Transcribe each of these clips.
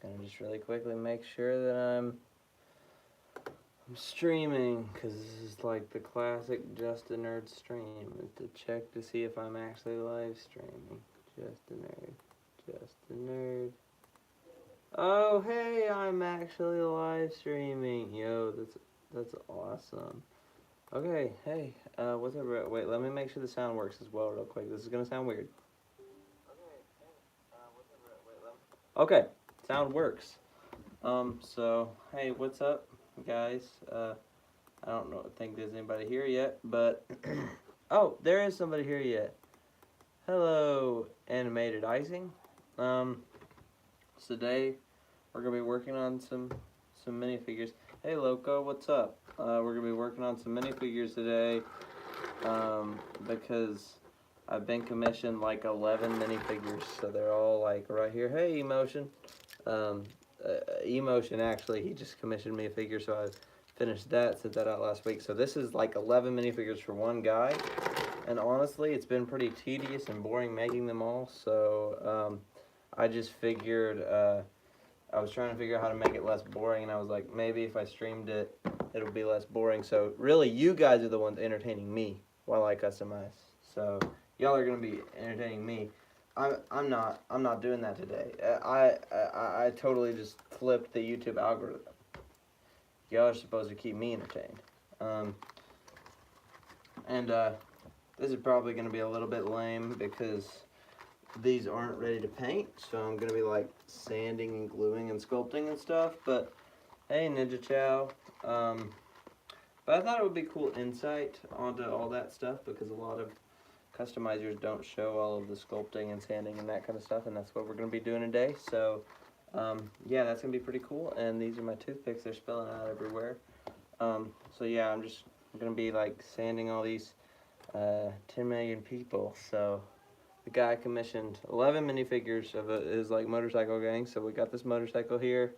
Gonna just really quickly make sure that I'm streaming, because this is like the classic Just a Nerd stream. To check to see if I'm actually live streaming. Just a Nerd. Just a Nerd. Oh, hey, I'm actually live streaming. Yo, that's awesome. Okay, hey, what's up? Wait, let me make sure the sound works as well real quick. This is gonna sound weird. Okay, sound works. So, hey, what's up, guys? I don't know, think there's anybody here yet, but, oh, there is somebody here yet. Hello, Animated Icing. Today, we're gonna be working on some minifigures. Hey, Loco, what's up? We're gonna be working on some minifigures today, because I've been commissioned like 11 minifigures, so they're all like right here. Hey, Emotion. Emotion, actually, he just commissioned me a figure, so I finished that, sent that out last week. So this is like 11 minifigures for one guy, and honestly, it's been pretty tedious and boring making them all, so I just figured, I was trying to figure out how to make it less boring, and I was like, maybe if I streamed it, it'll be less boring. So really, you guys are the ones entertaining me while I customize. So y'all are gonna be entertaining me. I'm not doing that today. I totally just flipped the YouTube algorithm. Y'all are supposed to keep me entertained. This is probably gonna be a little bit lame because these aren't ready to paint, so I'm gonna be like sanding and gluing and sculpting and stuff. But hey, Ninja Chow. But I thought it would be cool insight onto all that stuff, because a lot of customizers don't show all of the sculpting and sanding and that kind of stuff, and that's what we're going to be doing today. So yeah, that's going to be pretty cool. And these are my toothpicks. They're spilling out everywhere. So yeah, I'm going to be like sanding all these 10 million people. So the guy commissioned 11 minifigures of his like motorcycle gang. So we got this motorcycle here.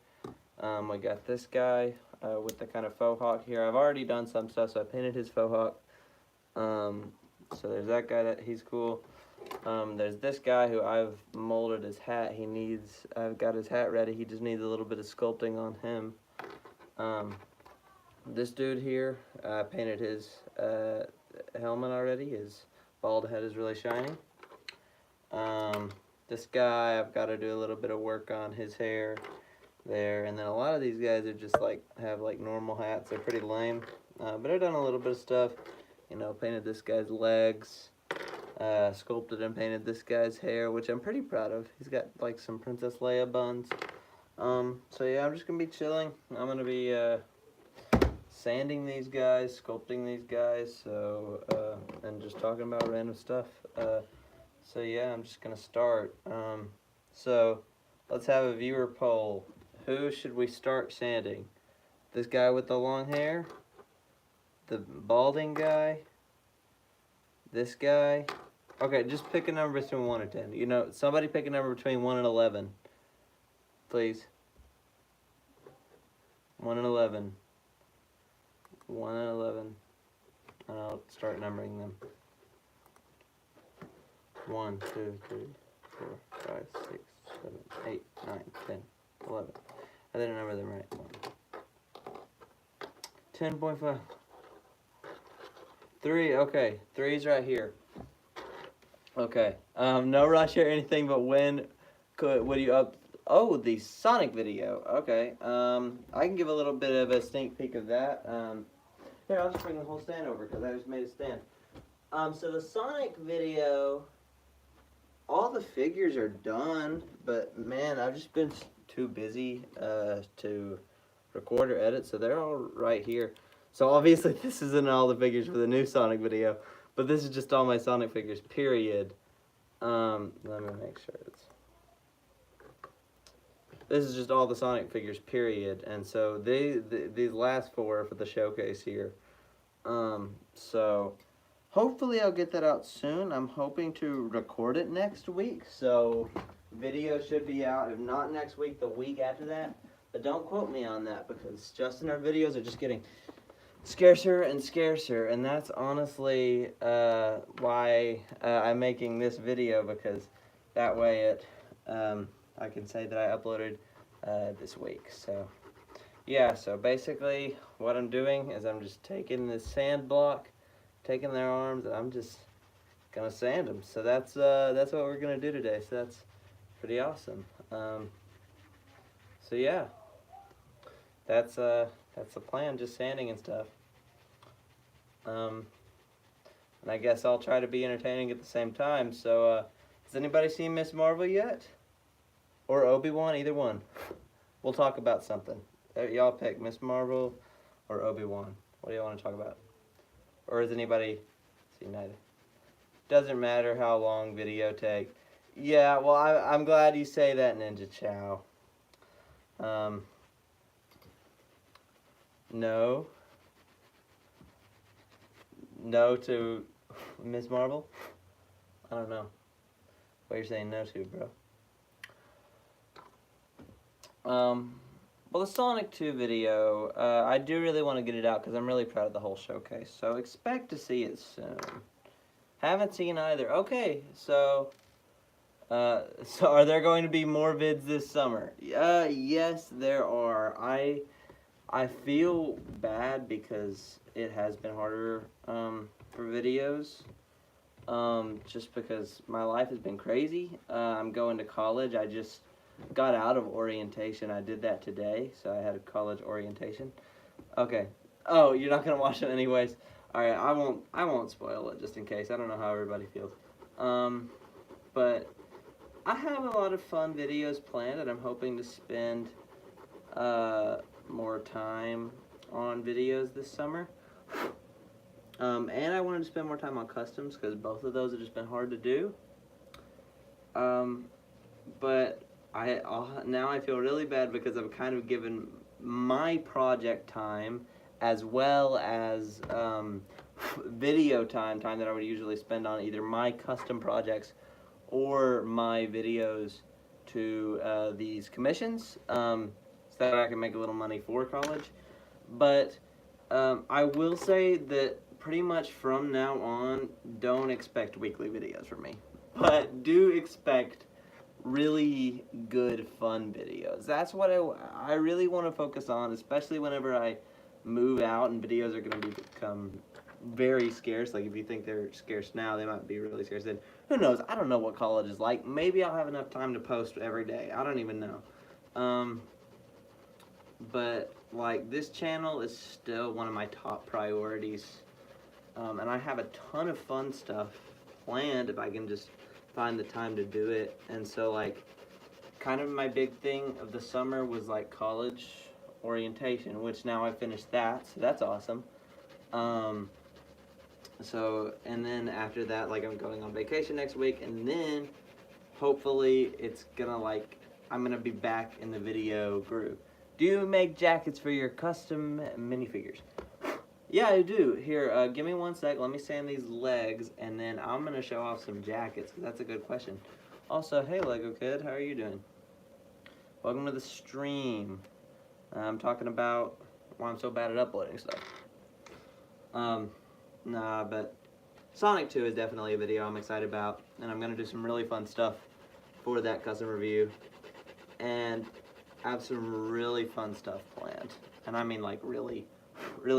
We got this guy with the kind of faux hawk here. I've already done some stuff, so I painted his faux hawk. So there's that guy, he's cool. There's this guy who I've molded his hat. I've got his hat ready. He just needs a little bit of sculpting on him. This dude here, I painted his helmet already. His bald head is really shiny. This guy, I've got to do a little bit of work on his hair there. And then a lot of these guys are just like, have like normal hats. They're pretty lame. But I've done a little bit of stuff. You know, painted this guy's legs, sculpted and painted this guy's hair, which I'm pretty proud of. He's got like some Princess Leia buns. So yeah, I'm just gonna be chilling. I'm gonna be sanding these guys, sculpting these guys, so and just talking about random stuff. So yeah, I'm just gonna start. So let's have a viewer poll. Who should we start sanding? This guy with the long hair? The balding guy? This guy? Okay, just pick a number between 1 and 10. You know, somebody pick a number between 1 and 11. Please. 1 and 11. 1 and 11. And I'll start numbering them. 1, 2, 3, 4, 5, 6, 7, 8, 9, 10, 11. I didn't number them right. 10.5. 3, okay. 3's right here. Okay. No rush or anything, but when would you up? Oh, the Sonic video. Okay. I can give a little bit of a sneak peek of that. Here, I'll just bring the whole stand over because I just made a stand. So the Sonic video, all the figures are done, but man, I've just been too busy to record or edit, so they're all right here. So obviously this isn't all the figures for the new Sonic video, but this is just all my Sonic figures, period. Let me make sure this is just all the Sonic figures, period. And so these last 4 are for the showcase here. So hopefully I'll get that out soon. I'm hoping to record it next week, so video should be out, if not next week, the week after that. But don't quote me on that, because Justin, our videos are just getting scarcer and scarcer, and that's honestly why I'm making this video, because that way I can say that I uploaded this week. So yeah, so basically what I'm doing is I'm just taking this sand block, taking their arms, and I'm just gonna sand them. So that's what we're gonna do today. So that's pretty awesome. So yeah, that's the plan, just sanding and stuff. And I guess I'll try to be entertaining at the same time. So has anybody seen Miss Marvel yet? Or Obi-Wan? Either one. We'll talk about something. Y'all pick Miss Marvel or Obi-Wan. What do y'all want to talk about? Or is anybody seen neither? Doesn't matter how long video take. Yeah, well, I'm glad you say that, Ninja Chow. No. No to Miss Marvel? I don't know what you're saying no to, bro. Well, the Sonic 2 video, I do really want to get it out because I'm really proud of the whole showcase. So expect to see it soon. Haven't seen either. Okay, so are there going to be more vids this summer? Yes, there are. I feel bad because it has been harder for videos. Just because my life has been crazy. I'm going to college. I just got out of orientation. I did that today, so I had a college orientation. Okay. Oh, you're not gonna watch them anyways. All right, I won't spoil it just in case. I don't know how everybody feels. But I have a lot of fun videos planned, and I'm hoping to spend more time on videos this summer. And I wanted to spend more time on customs because both of those have just been hard to do. But now I feel really bad because I'm kind of given my project time as well as video time that I would usually spend on either my custom projects or my videos to these commissions, so that I can make a little money for college. But I will say that pretty much from now on, don't expect weekly videos from me, but do expect really good fun videos. That's what I really want to focus on, especially whenever I move out and videos are going to become very scarce. Like if you think they're scarce now, they might be really scarce then. Who knows? I don't know what college is like. Maybe I'll have enough time to post every day. I don't even know. But like this channel is still one of my top priorities. And I have a ton of fun stuff planned if I can just find the time to do it. And so like kind of my big thing of the summer was like college orientation, which now I finished that, so that's awesome. So and then after that, like I'm going on vacation next week, and then hopefully it's gonna like I'm gonna be back in the video groove. Do you make jackets for your custom minifigures? Yeah, I do. Here, give me 1 sec. Let me sand these legs, and then I'm going to show off some jackets, because that's a good question. Also, hey, Lego Kid, how are you doing? Welcome to the stream. I'm talking about why I'm so bad at uploading stuff. Nah, but Sonic 2 is definitely a video I'm excited about, and I'm going to do some really fun stuff for that custom review. And I have some really fun stuff planned. And I mean, like, really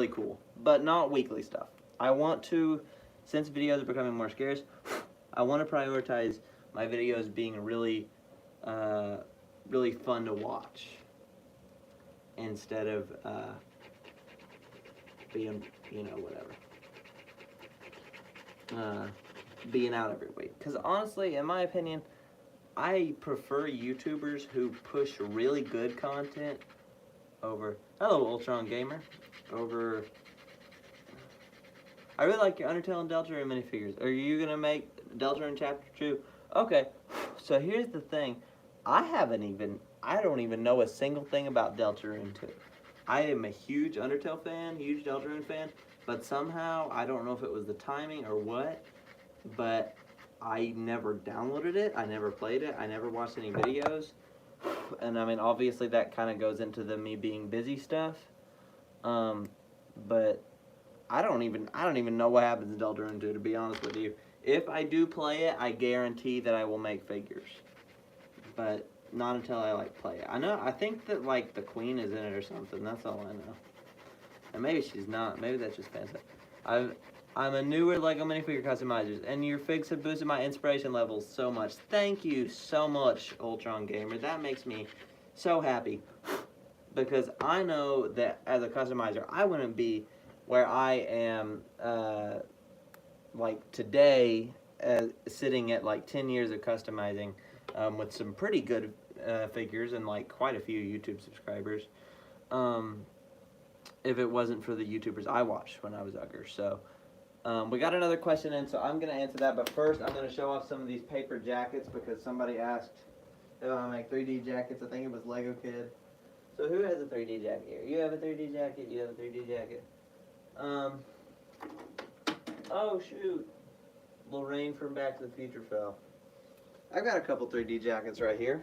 cool, but not weekly stuff. I want to, since videos are becoming more scarce, I want to prioritize my videos being really fun to watch instead of being, you know, whatever, being out every week. Because honestly, in my opinion, I prefer YouTubers who push really good content over, hello Ultron Gamer, over, I really like your Undertale and Deltarune minifigures. Are you going to make Deltarune Chapter 2? Okay, so here's the thing. I don't even know a single thing about Deltarune 2. I am a huge Undertale fan, huge Deltarune fan, but somehow, I don't know if it was the timing or what, but I never downloaded it, I never played it, I never watched any videos, and I mean, obviously that kind of goes into the me being busy stuff, but I don't even know what happens in Deltarune 2, to be honest with you. If I do play it, I guarantee that I will make figures. But not until I like play it. I think that like the queen is in it or something. That's all I know. And maybe she's not. Maybe that's just fancy. I'm a newer LEGO minifigure customizers, and your figs have boosted my inspiration levels so much. Thank you so much, Ultron Gamer. That makes me so happy. Because I know that as a customizer, I wouldn't be where I am like today, sitting at like 10 years of customizing with some pretty good figures and like quite a few YouTube subscribers. If it wasn't for the YouTubers I watched when I was younger. So we got another question in, so I'm going to answer that. But first, I'm going to show off some of these paper jackets because somebody asked if I make 3D jackets. I think it was Lego Kid. So who has a 3D jacket here? You have a 3D jacket? You have a 3D jacket? Oh shoot. Lorraine from Back to the Future fell. I've got a couple 3D jackets right here.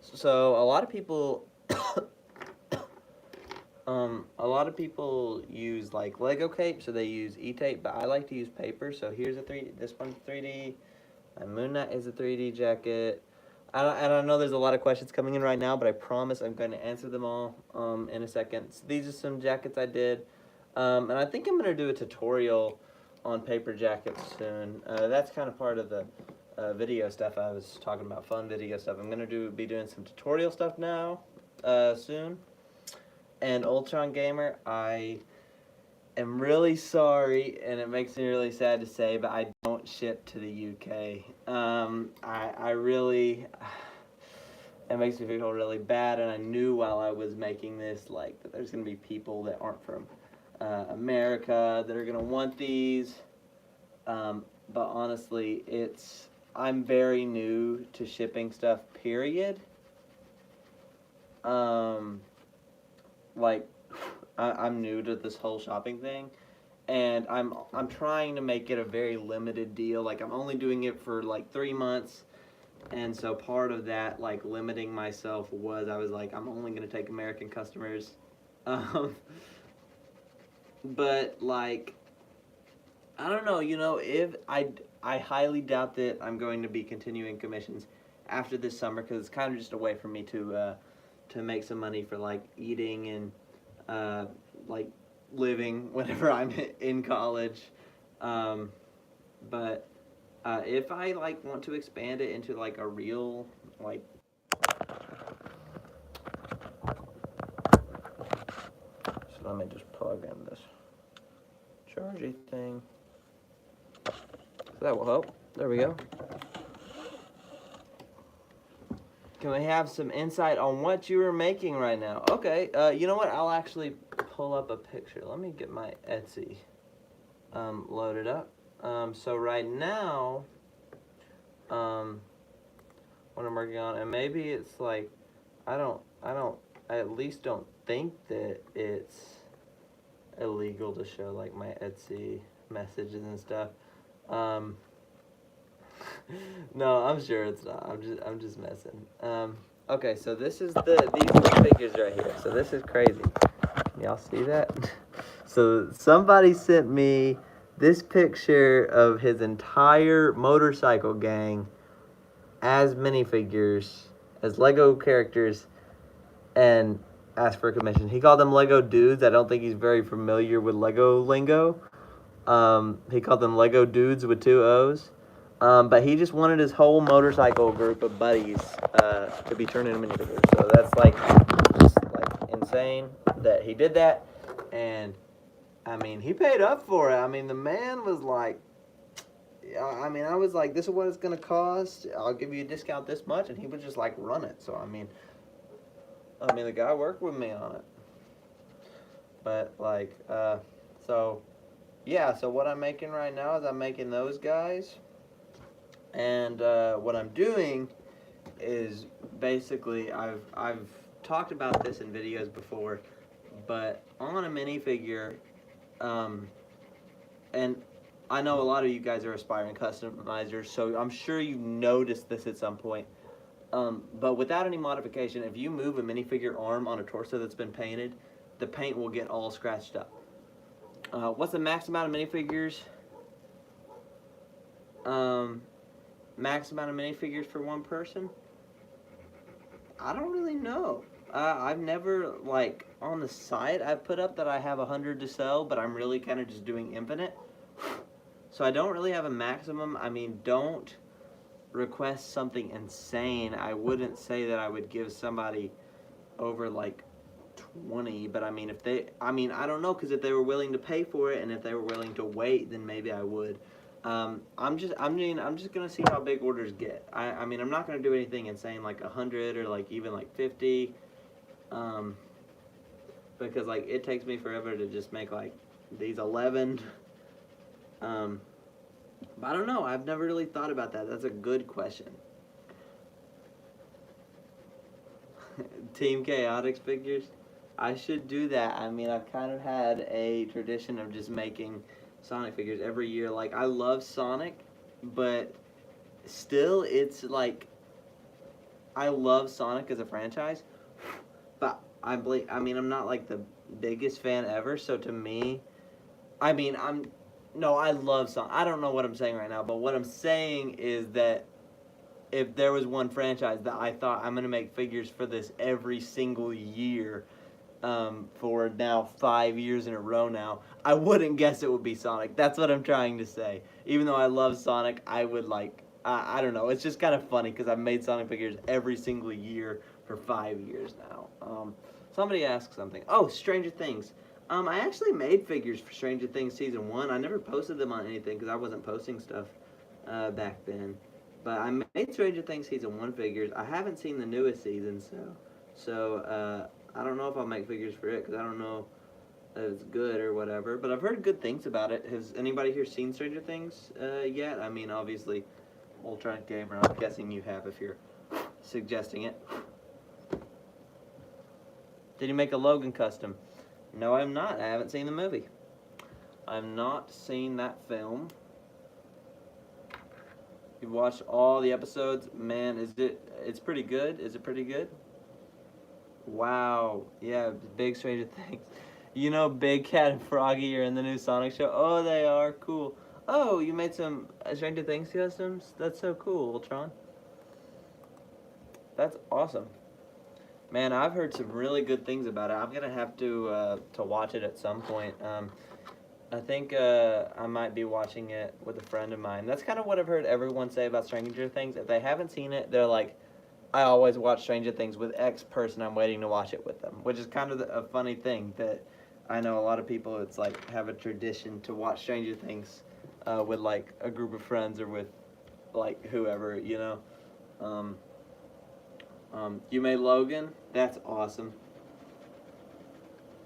So a lot of people use like Lego tape, so they use E-tape, but I like to use paper. So here's this one's 3D. My Moon Knight is a 3D jacket. And I know there's a lot of questions coming in right now, but I promise I'm going to answer them all in a second. So these are some jackets I did. And I think I'm going to do a tutorial on paper jackets soon. That's kind of part of the video stuff I was talking about, fun video stuff. I'm going to be doing some tutorial stuff now soon. And Ultron Gamer, I am really sorry, and it makes me really sad to say, but I don't ship to the UK. I really, it makes me feel really bad, and I knew while I was making this, like, that there's going to be people that aren't from America that are going to want these, but honestly, I'm very new to shipping stuff, period. Like, I'm new to this whole shopping thing, and I'm trying to make it a very limited deal. Like, I'm only doing it for like 3 months, and so part of that, like, limiting myself was I was like, I'm only going to take American customers. But like, I don't know, you know, if I highly doubt that I'm going to be continuing commissions after this summer, because it's kind of just a way for me to make some money for like eating and like living whenever I'm in college. But if I like want to expand it into like a real like so let me just plug in this chargy thing. So that will help. There we go. Can we have some insight on what you are making right now? Okay, you know what? I'll actually pull up a picture. Let me get my Etsy loaded up. So right now, what I'm working on, and maybe it's like, I at least don't think that it's illegal to show like my Etsy messages and stuff. No, I'm sure it's not. I'm just messing. Okay, so this is these figures right here. So this is crazy. Can y'all see that? So somebody sent me this picture of his entire motorcycle gang as minifigures, as Lego characters, and asked for a commission. He called them Lego dudes. I don't think he's very familiar with Lego lingo. He called them Lego dudes with 2 O's. But he just wanted his whole motorcycle group of buddies to be turned into minifigures. So that's like just like insane that he did that. And I mean, he paid up for it. I mean, the man was like, I mean, I was like, this is what it's gonna cost. I'll give you a discount this much, and he would just like run it. So I mean, the guy worked with me on it. But like, so yeah. So what I'm making right now is I'm making those guys. And what I'm doing is basically, I've talked about this in videos before, but on a minifigure, and I know a lot of you guys are aspiring customizers, so I'm sure you noticed this at some point. But without any modification, if you move a minifigure arm on a torso that's been painted, the paint will get all scratched up. What's the max amount of minifigures? Max amount of minifigures for one person? I don't really know. I've never, like, on the site, I've put up that I have 100 to sell, but I'm really kind of just doing infinite. So I don't really have a maximum. I mean, don't request something insane. I wouldn't say that I would give somebody over, like, 20, but I mean, if they, I mean, I don't know, because if they were willing to pay for it, and if they were willing to wait, then maybe I would. I'm just gonna see how big orders get. I mean, I'm not gonna do anything insane like 100 or like even like 50, because like it takes me forever to just make like these 11. But I don't know. I've never really thought about that. That's a good question. Team Chaotix figures. I should do that. I mean, I've kind of had a tradition of just making Sonic figures every year. Like, I love Sonic, but still, it's like, I love Sonic as a franchise, but I mean, I'm not like the biggest fan ever, so to me, I mean, no, I love Sonic. I don't know what I'm saying right now, but what I'm saying is that if there was one franchise that I thought I'm going to make figures for this every single year, for now 5 years in a row now, I wouldn't guess it would be Sonic. That's what I'm trying to say. Even though I love Sonic, I would like, I don't know. It's just kind of funny because I've made Sonic figures every single year for 5 years now. Somebody asked something. Oh, Stranger Things. I actually made figures for Stranger Things Season 1. I never posted them on anything because I wasn't posting stuff back then. But I made Stranger Things Season 1 figures. I haven't seen the newest season, so I don't know if I'll make figures for it because I don't know if it's good or whatever. But I've heard good things about it. Has anybody here seen Stranger Things yet? I mean, obviously, Ultron Gamer, I'm guessing you have if you're suggesting it. Did you make a Logan custom? No, I'm not. I haven't seen the movie. I've not seen that film. You've watched all the episodes. Man, it's pretty good. Is it pretty good? Wow. Yeah, big Stranger Things. You know Big Cat and Froggy are in the new Sonic show? Oh, they are. Cool. Oh, you made some Stranger Things customs? That's so cool, Ultron. That's awesome. Man, I've heard some really good things about it. I'm going to have to watch it at some point. I think I might be watching it with a friend of mine. That's kind of what I've heard everyone say about Stranger Things. If they haven't seen it, they're like, I always watch Stranger Things with X person. I'm waiting to watch it with them, which is kind of a funny thing that I know a lot of people, it's like, have a tradition to watch Stranger Things with, like, a group of friends or with, like, whoever, you know. You made Logan? That's awesome.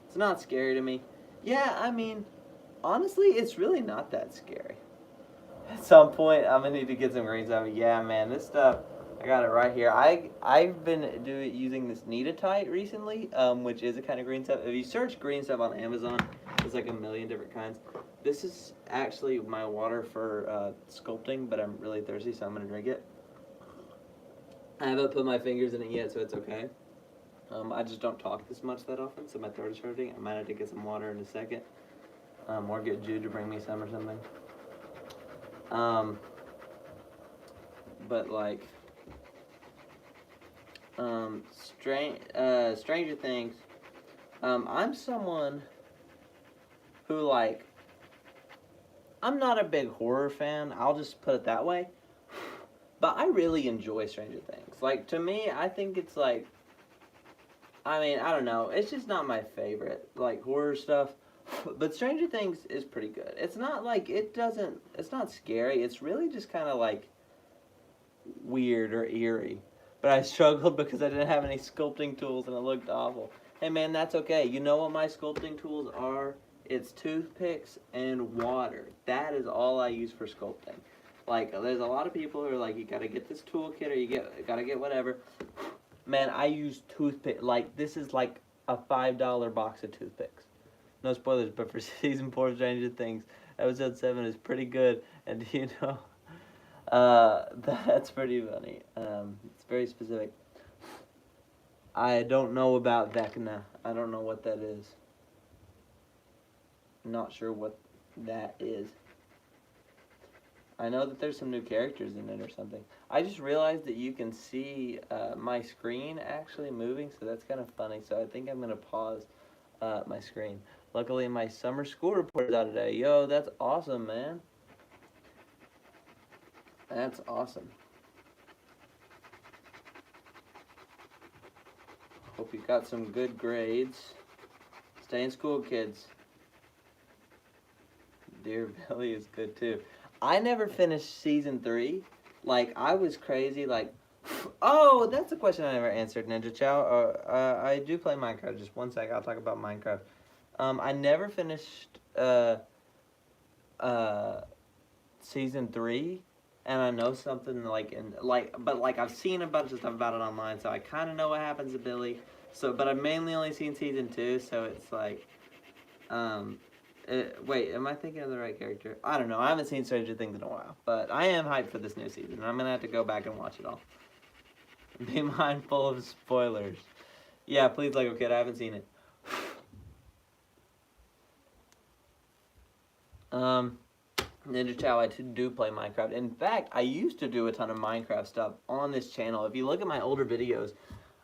It's not scary to me. Yeah, I mean, honestly, it's really not that scary. At some point, I'm going to need to get some green stuff. Yeah, man, this stuff, I got it right here. I've been using this Neatatite recently, which is a kind of green stuff. If you search green stuff on Amazon, there's like a million different kinds. This is actually my water for sculpting, but I'm really thirsty, so I'm going to drink it. I haven't put my fingers in it yet, so it's okay. I just don't talk this much that often, so my throat is hurting. I might have to get some water in a second. Or get Jude to bring me some or something. But like, Stranger Things, I'm someone who, like, I'm not a big horror fan, I'll just put it that way, but I really enjoy Stranger Things. Like, to me, I think it's like, I mean, I don't know, it's just not my favorite, like, horror stuff, but Stranger Things is pretty good. It's not like, it's not scary, it's really just kind of like weird or eerie. But I struggled because I didn't have any sculpting tools and it looked awful. Hey man, that's okay. You know what my sculpting tools are? It's toothpicks and water. That is all I use for sculpting. Like, there's a lot of people who are like, you gotta get this toolkit or you gotta get whatever. Man, I use toothpick. Like, this is like a $5 box of toothpicks. No spoilers, but for season 4 of Stranger Things, episode 7 is pretty good. And you know, that's pretty funny. It's very specific. I don't know about Vecna. I don't know what that is. I'm not sure what that is. I know that there's some new characters in it or something. I just realized that you can see my screen actually moving, so that's kind of funny. So I think I'm going to pause my screen. Luckily, my summer school report is out today. Yo, that's awesome, man. That's awesome. Hope you got some good grades. Stay in school, kids. Dear Billy is good too. I never finished season 3. Like, I was crazy. Like, oh, that's a question I never answered, Ninja Chow. I do play Minecraft. Just one sec, I'll talk about Minecraft. I never finished season 3, and I know something but I've seen a bunch of stuff about it online, so I kind of know what happens to Billy. So, but I've mainly only seen season 2, so it's like, wait, am I thinking of the right character? I don't know. I haven't seen Stranger Things in a while, but I am hyped for this new season, and I'm gonna have to go back and watch it all. Be mindful of spoilers. Yeah, please, Lego Kid. I haven't seen it. Ninja Chow, I do play Minecraft. In fact, I used to do a ton of Minecraft stuff on this channel. If you look at my older videos,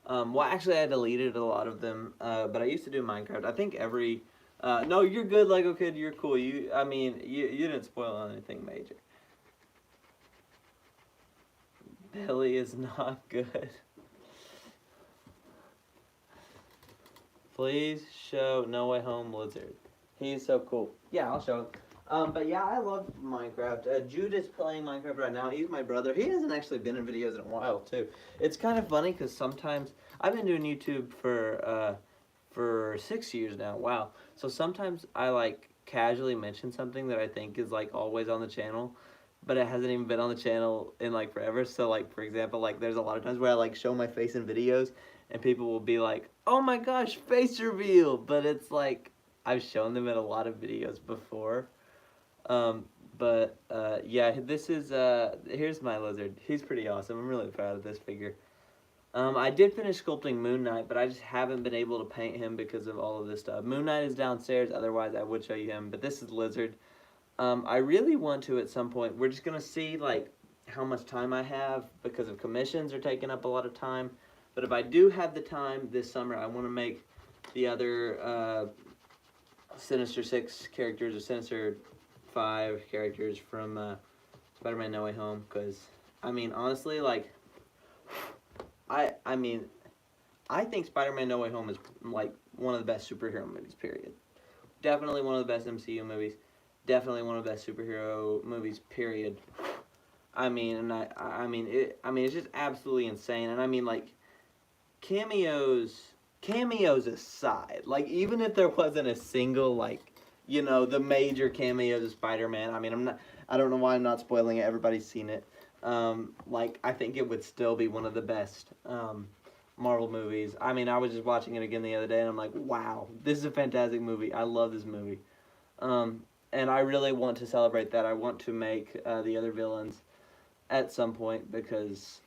well, actually, I deleted a lot of them, but I used to do Minecraft. I think every... no, you're good, Lego Kid. You're cool. You didn't spoil anything major. Billy is not good. Please show No Way Home Lizard. He's so cool. Yeah, I'll show him. But yeah, I love Minecraft. Jude is playing Minecraft right now. He's my brother. He hasn't actually been in videos in a while, too. It's kind of funny because sometimes... I've been doing YouTube for 6 years now. Wow. So sometimes I, like, casually mention something that I think is, like, always on the channel, but it hasn't even been on the channel in, like, forever. So, like, for example, like, there's a lot of times where I, like, show my face in videos, and people will be like, oh my gosh, face reveal! But it's, like, I've shown them in a lot of videos before. Yeah, this is, here's my lizard. He's pretty awesome. I'm really proud of this figure. I did finish sculpting Moon Knight, but I just haven't been able to paint him because of all of this stuff. Moon Knight is downstairs, otherwise I would show you him, but this is Lizard. I really want to at some point. We're just going to see, like, how much time I have because of commissions are taking up a lot of time. But if I do have the time this summer, I want to make the other Sinister 6 characters or Sinister 5 characters from Spider-Man No Way Home, because, I mean, honestly, like, I mean, I think Spider-Man No Way Home is, like, one of the best superhero movies, period. Definitely one of the best MCU movies. Definitely one of the best superhero movies, period. I mean, and I mean, it's just absolutely insane. And I mean, like, cameos aside, like, even if there wasn't a single, like, you know, the major cameos of Spider-Man, I mean, I don't know why I'm not spoiling it. Everybody's seen it. Like, I think it would still be one of the best Marvel movies. I mean, I was just watching it again the other day, and I'm like, wow, this is a fantastic movie. I love this movie. And I really want to celebrate that. I want to make the other villains at some point, because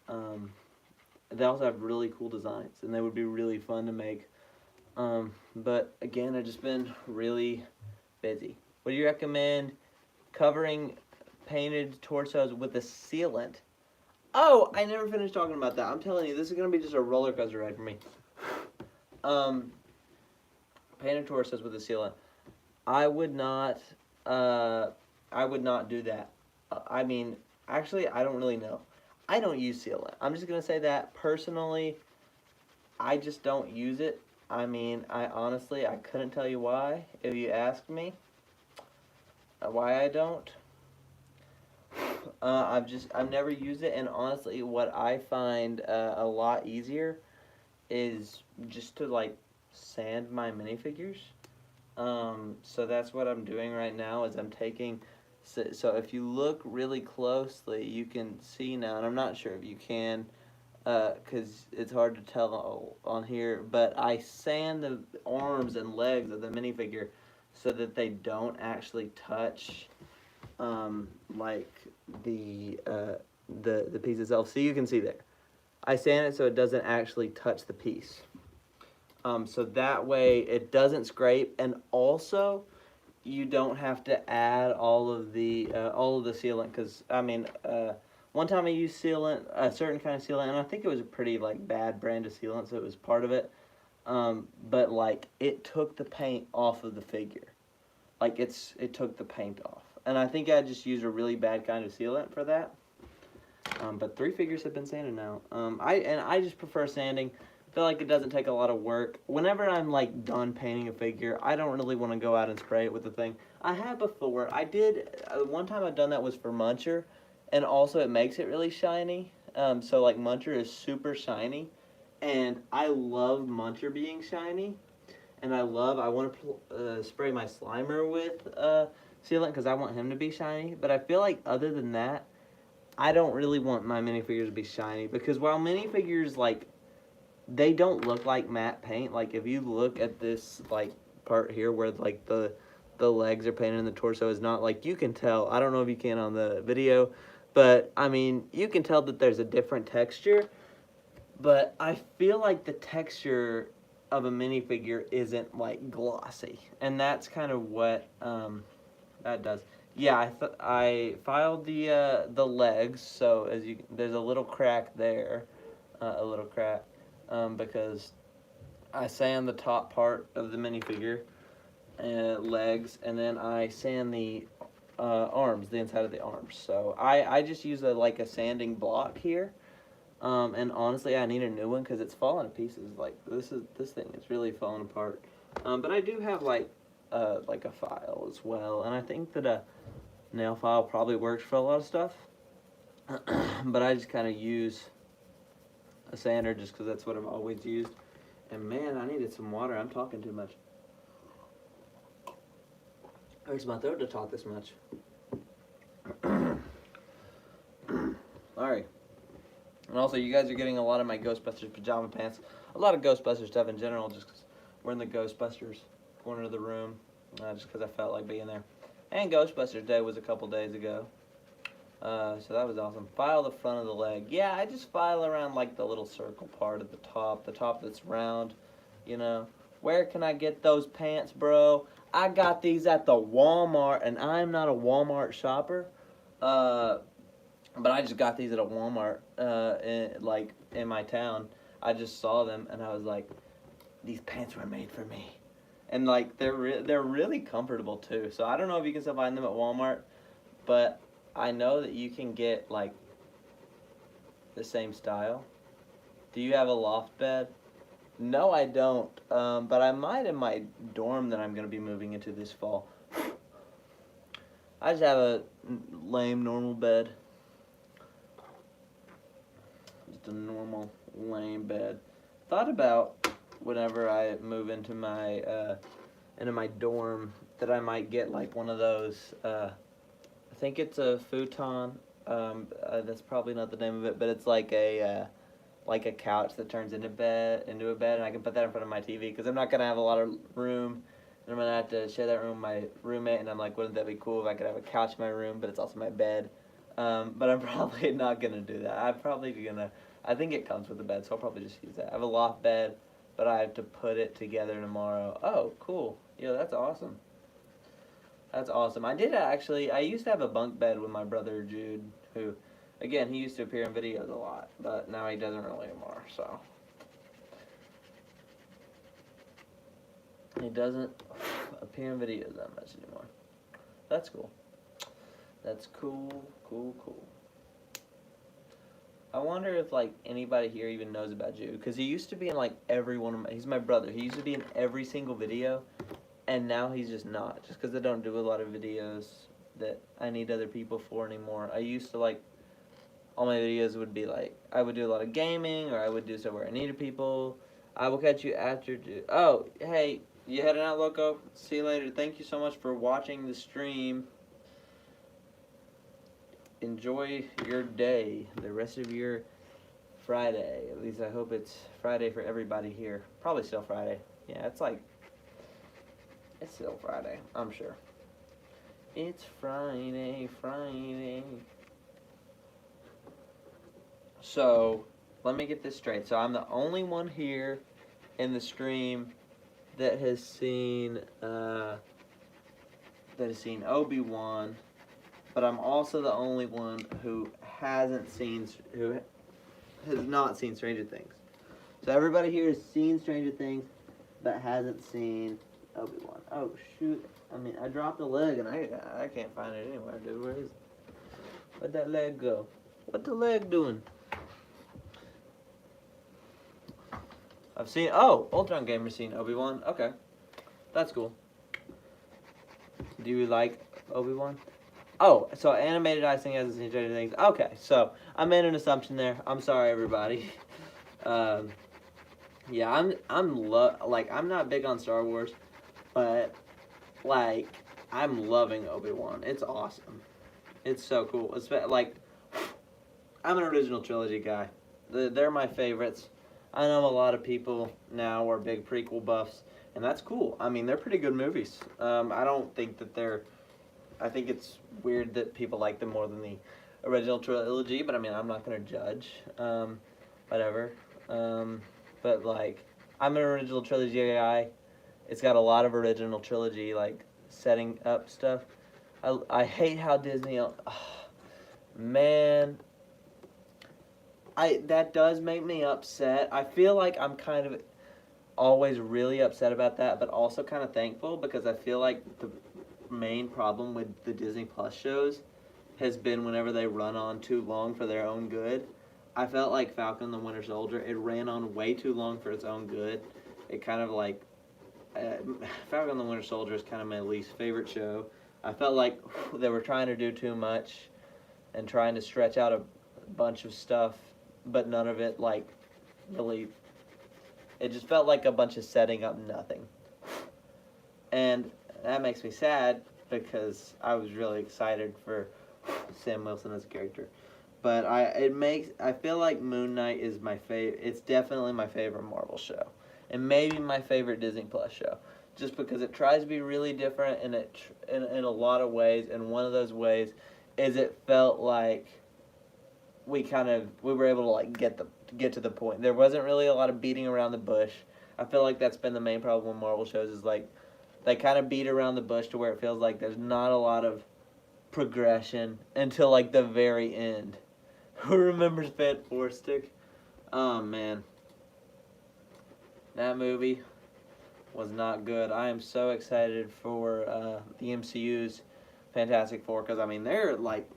they also have really cool designs, and they would be really fun to make. But again, I've just been really busy. What do you recommend? Covering painted torsos with a sealant. Oh, I never finished talking about that. I'm telling you, this is going to be just a roller coaster ride for me. Painted torsos with a sealant. I would not do that. I mean, actually, I don't really know. I don't use sealant. I'm just going to say that. Personally, I just don't use it. I mean, I couldn't tell you why if you asked me why I don't. I've never used it, and honestly, what I find a lot easier is just to, like, sand my minifigures. So that's what I'm doing right now, is I'm taking, so if you look really closely, you can see now, and I'm not sure if you can, because it's hard to tell on here, but I sand the arms and legs of the minifigure so that they don't actually touch, like, the piece itself. So you can see there. I sand it so it doesn't actually touch the piece. So that way it doesn't scrape, and also you don't have to add all of the sealant, because I mean, one time I used sealant, a certain kind of sealant, and I think it was a pretty like bad brand of sealant, so it was part of it. But like it took the paint off of the figure, like it took the paint off, and I think I just used a really bad kind of sealant for that. But 3 figures have been sanded now. I just prefer sanding. I feel like it doesn't take a lot of work. Whenever I'm like done painting a figure, I don't really want to go out and spray it with the thing. I have before. I did one time I've done that was for Muncher, and also it makes it really shiny. So like Muncher is super shiny, and I love Muncher being shiny, and I want to spray my Slimer with sealant because I want him to be shiny. But I feel like other than that, I don't really want my minifigures to be shiny, because while minifigures, like, they don't look like matte paint. Like, if you look at this, like, part here where, like, the legs are painted and the torso is not, like, you can tell. I don't know if you can on the video, but, I mean, you can tell that there's a different texture. But I feel like the texture of a minifigure isn't, like, glossy. And that's kind of what that does. Yeah, I filed the legs, so there's a little crack there, because I sand the top part of the minifigure, legs, and then I sand the arms, the inside of the arms. So I just use like a sanding block here, and honestly I need a new one because it's falling to pieces. Like this thing is really falling apart. But I do have like a file as well, and I think that a nail file probably works for a lot of stuff. But I just kind of use a sander just because that's what I've always used. And man, I needed some water. I'm talking too much. It hurts my throat to talk this much. Alright. And also, you guys are getting a lot of my Ghostbusters pajama pants. A lot of Ghostbusters stuff in general, just because we're in the Ghostbusters corner of the room. Just because I felt like being there. And Ghostbusters Day was a couple days ago. So that was awesome. File the front of the leg. Yeah, I just file around like the little circle part at the top that's round, you know. Where can I get those pants, bro? I got these at the Walmart, and I'm not a Walmart shopper. But I just got these at a Walmart, in my town. I just saw them, and I was like, these pants were made for me. And like they're really comfortable too. So I don't know if you can still find them at Walmart, but I know that you can get like the same style. Do you have a loft bed? No, I don't. But I might in my dorm that I'm gonna be moving into this fall. I just have a lame normal bed. Just a normal lame bed. Thought about whenever I move into my dorm that I might get like one of those. I think it's a futon. That's probably not the name of it, but it's like a couch that turns into a bed, and I can put that in front of my TV because I'm not gonna have a lot of room, and I'm gonna have to share that room with my roommate. And I'm like, wouldn't that be cool if I could have a couch in my room, but it's also my bed? But I'm probably not gonna do that. I think it comes with the bed, so I'll probably just use that. I have a loft bed, but I have to put it together tomorrow. Oh, cool. Yeah, that's awesome. That's awesome. I used to have a bunk bed with my brother Jude, who, again, he used to appear in videos a lot, but now he doesn't really anymore, so. He doesn't appear in videos that much anymore. That's cool. That's cool. I wonder if like anybody here even knows about Jude, because he used to be in like every one of my, he's my brother, he used to be in every single video, and now he's just not, just because I don't do a lot of videos that I need other people for anymore. I used to like, all my videos would be like, I would do a lot of gaming, or I would do stuff where I needed people. I will catch you after Jude. Oh, hey, you heading out, Loco? See you later. Thank you so much for watching the stream. Enjoy your day, the rest of your Friday. At least I hope it's Friday for everybody here. Probably still Friday. Yeah, it's still Friday, I'm sure. It's Friday. So, let me get this straight. So I'm the only one here in the stream that has seen that has seen Obi-Wan, but I'm also the only one who has not seen Stranger Things. So everybody here has seen Stranger Things, but hasn't seen Obi-Wan. Oh shoot! I mean, I dropped a leg and I can't find it anywhere, dude. Where is it? Where'd that leg go? What the leg doing? I've seen. Oh, Ultron Gamer's seen Obi-Wan. Okay, that's cool. Do you like Obi-Wan? Oh, so Animated Icing hasn't seen Stranger Things. Okay, so I made an assumption there. I'm sorry, everybody. Yeah, I'm not big on Star Wars, but like I'm loving Obi-Wan. It's awesome. It's so cool. It's like I'm an original trilogy guy. They're my favorites. I know a lot of people now are big prequel buffs, and that's cool. I mean, they're pretty good movies. I don't think that they're. I think it's weird that people like them more than the original trilogy, but I mean, I'm not gonna judge. Whatever. But like, I'm an original trilogy guy. It's got a lot of original trilogy like setting up stuff. I hate how Disney. Man, that does make me upset. I feel like I'm kind of always really upset about that, but also kind of thankful because I feel like the main problem with the Disney Plus shows has been whenever they run on too long for their own good. I felt like Falcon and the Winter Soldier, it ran on way too long for its own good. It kind of like, Falcon and the Winter Soldier is kind of my least favorite show. I felt like they were trying to do too much and trying to stretch out a bunch of stuff, but none of it like really, it just felt like a bunch of setting up nothing. And that makes me sad because I was really excited for Sam Wilson as a character. But I feel like Moon Knight is my favorite. It's definitely my favorite Marvel show, and maybe my favorite Disney Plus show, just because it tries to be really different in a lot of ways. And one of those ways is it felt like we were able to like get to the point. There wasn't really a lot of beating around the bush. I feel like that's been the main problem with Marvel shows is like they kind of beat around the bush to where it feels like there's not a lot of progression until like the very end. Who remembers Fantastic? Oh man, that movie was not good. I am so excited for the MCU's Fantastic Four because I mean they're like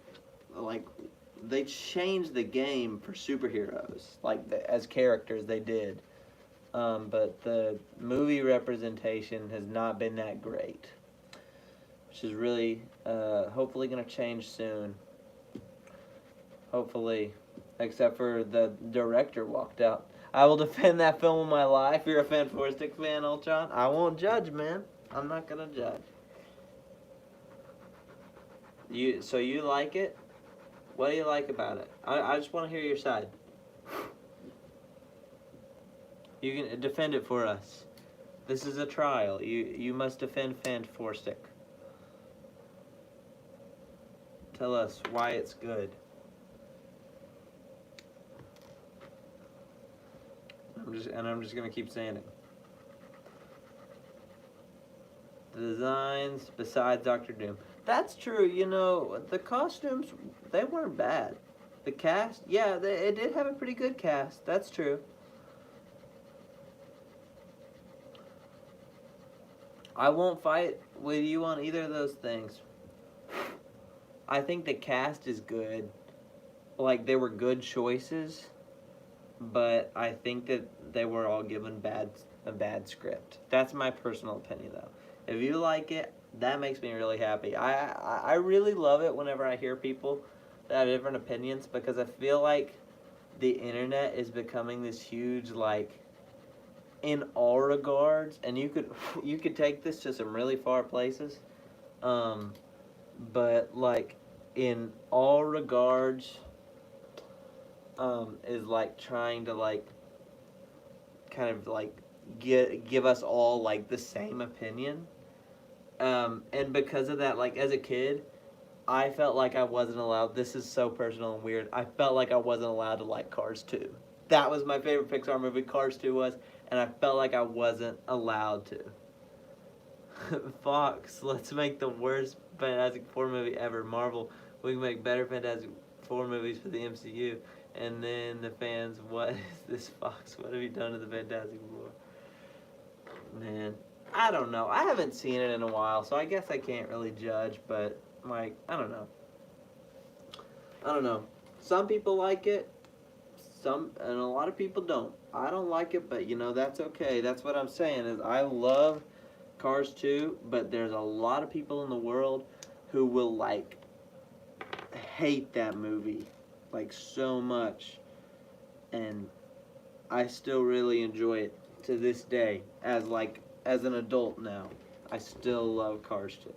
they changed the game for superheroes as characters they did, but the movie representation has not been that great, which is really hopefully going to change soon. Hopefully, except for the director walked out. I will defend that film with my life. You're a Fantastic fan, Ultron. I won't judge, man. I'm not gonna judge. So you like it? What do you like about it? I just want to hear your side. You can defend it for us. This is a trial. You must defend Fantastic. Tell us why it's good. I'm just gonna keep saying it. The designs, besides Doctor Doom. That's true, you know, the costumes, they weren't bad. The cast, yeah, it did have a pretty good cast. That's true. I won't fight with you on either of those things. I think the cast is good. Like, they were good choices, but I think that they were all given a bad script. That's my personal opinion, though. If you like it, that makes me really happy. I really love it whenever I hear people that have different opinions because I feel like the internet is becoming this huge, like, in all regards, and you could take this to some really far places, but like in all regards, is like trying to like kind of like give us all like the same opinion, and because of that, like as a kid, I felt like I wasn't allowed. This is so personal and weird. I felt like I wasn't allowed to like Cars 2. That was my favorite Pixar movie. Cars 2 was, and I felt like I wasn't allowed to. Fox, let's make the worst Fantastic Four movie ever. Marvel, we can make better Fantastic Four movies for the MCU. And then the fans, what is this, Fox? What have you done to the Fantastic Four? Man, I don't know. I haven't seen it in a while, so I guess I can't really judge, but, like, I don't know. I don't know. Some people like it, and a lot of people don't. I don't like it, but, you know, that's okay. That's what I'm saying, is I love Cars 2, but there's a lot of people in the world who will, like, hate that movie, like, so much, and I still really enjoy it to this day, as an adult now. I still love Cars 2.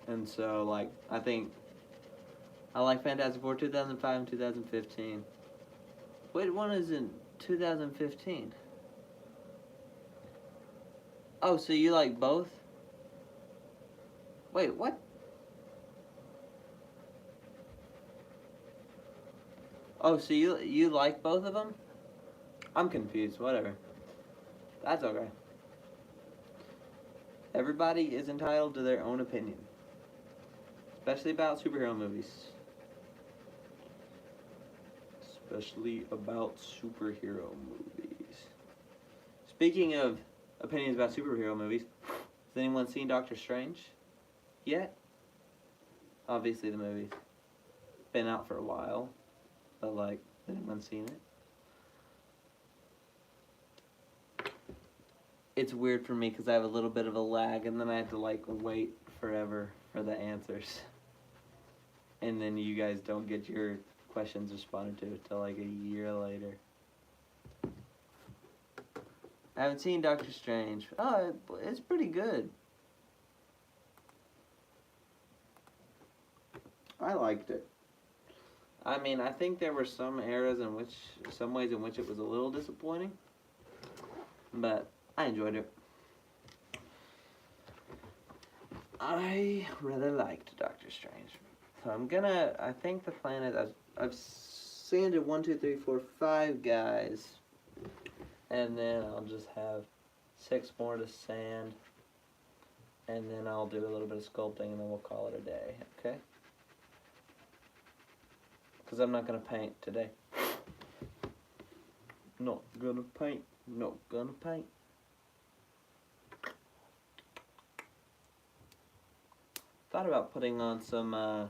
And so, like, I think I like Fantastic Four 2005 and 2015. Wait, one is in 2015? Oh, so you like both? Wait, what? Oh, so you like both of them? I'm confused. Whatever. That's okay. Everybody is entitled to their own opinion, especially about superhero movies. Especially about superhero movies. Speaking of opinions about superhero movies, has anyone seen Doctor Strange yet? Obviously, the movie's been out for a while, but, like, has anyone seen it? It's weird for me because I have a little bit of a lag, and then I have to, like, wait forever for the answers. And then you guys don't get your questions responded to until, like, a year later. I haven't seen Doctor Strange. Oh, it's pretty good. I liked it. I mean, I think there were some ways in which it was a little disappointing, but I enjoyed it. I really liked Doctor Strange. So I think the plan is, I've sanded 1, 2, 3, 4, 5 guys, and then I'll just have 6 more to sand, and then I'll do a little bit of sculpting, and then we'll call it a day, okay? Because I'm not going to paint today. Not gonna paint. Not gonna paint. Thought about putting on some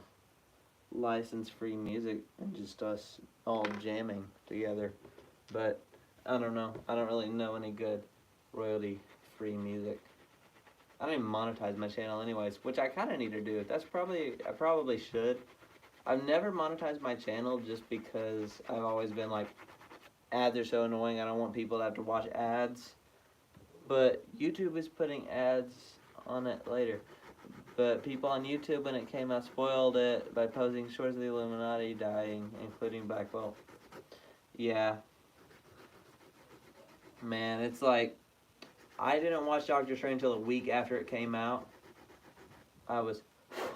license-free music and just us all jamming together, but I don't know. I don't really know any good royalty-free music. I don't even monetize my channel anyways, which I kind of need to do. I probably should. I've never monetized my channel just because I've always been like, ads are so annoying, I don't want people to have to watch ads. But YouTube is putting ads on it later. But people on YouTube, when it came out, spoiled it by posting shorts of the Illuminati dying, including Black Bolt. Yeah. Man, it's like, I didn't watch Doctor Strange until a week after it came out. I was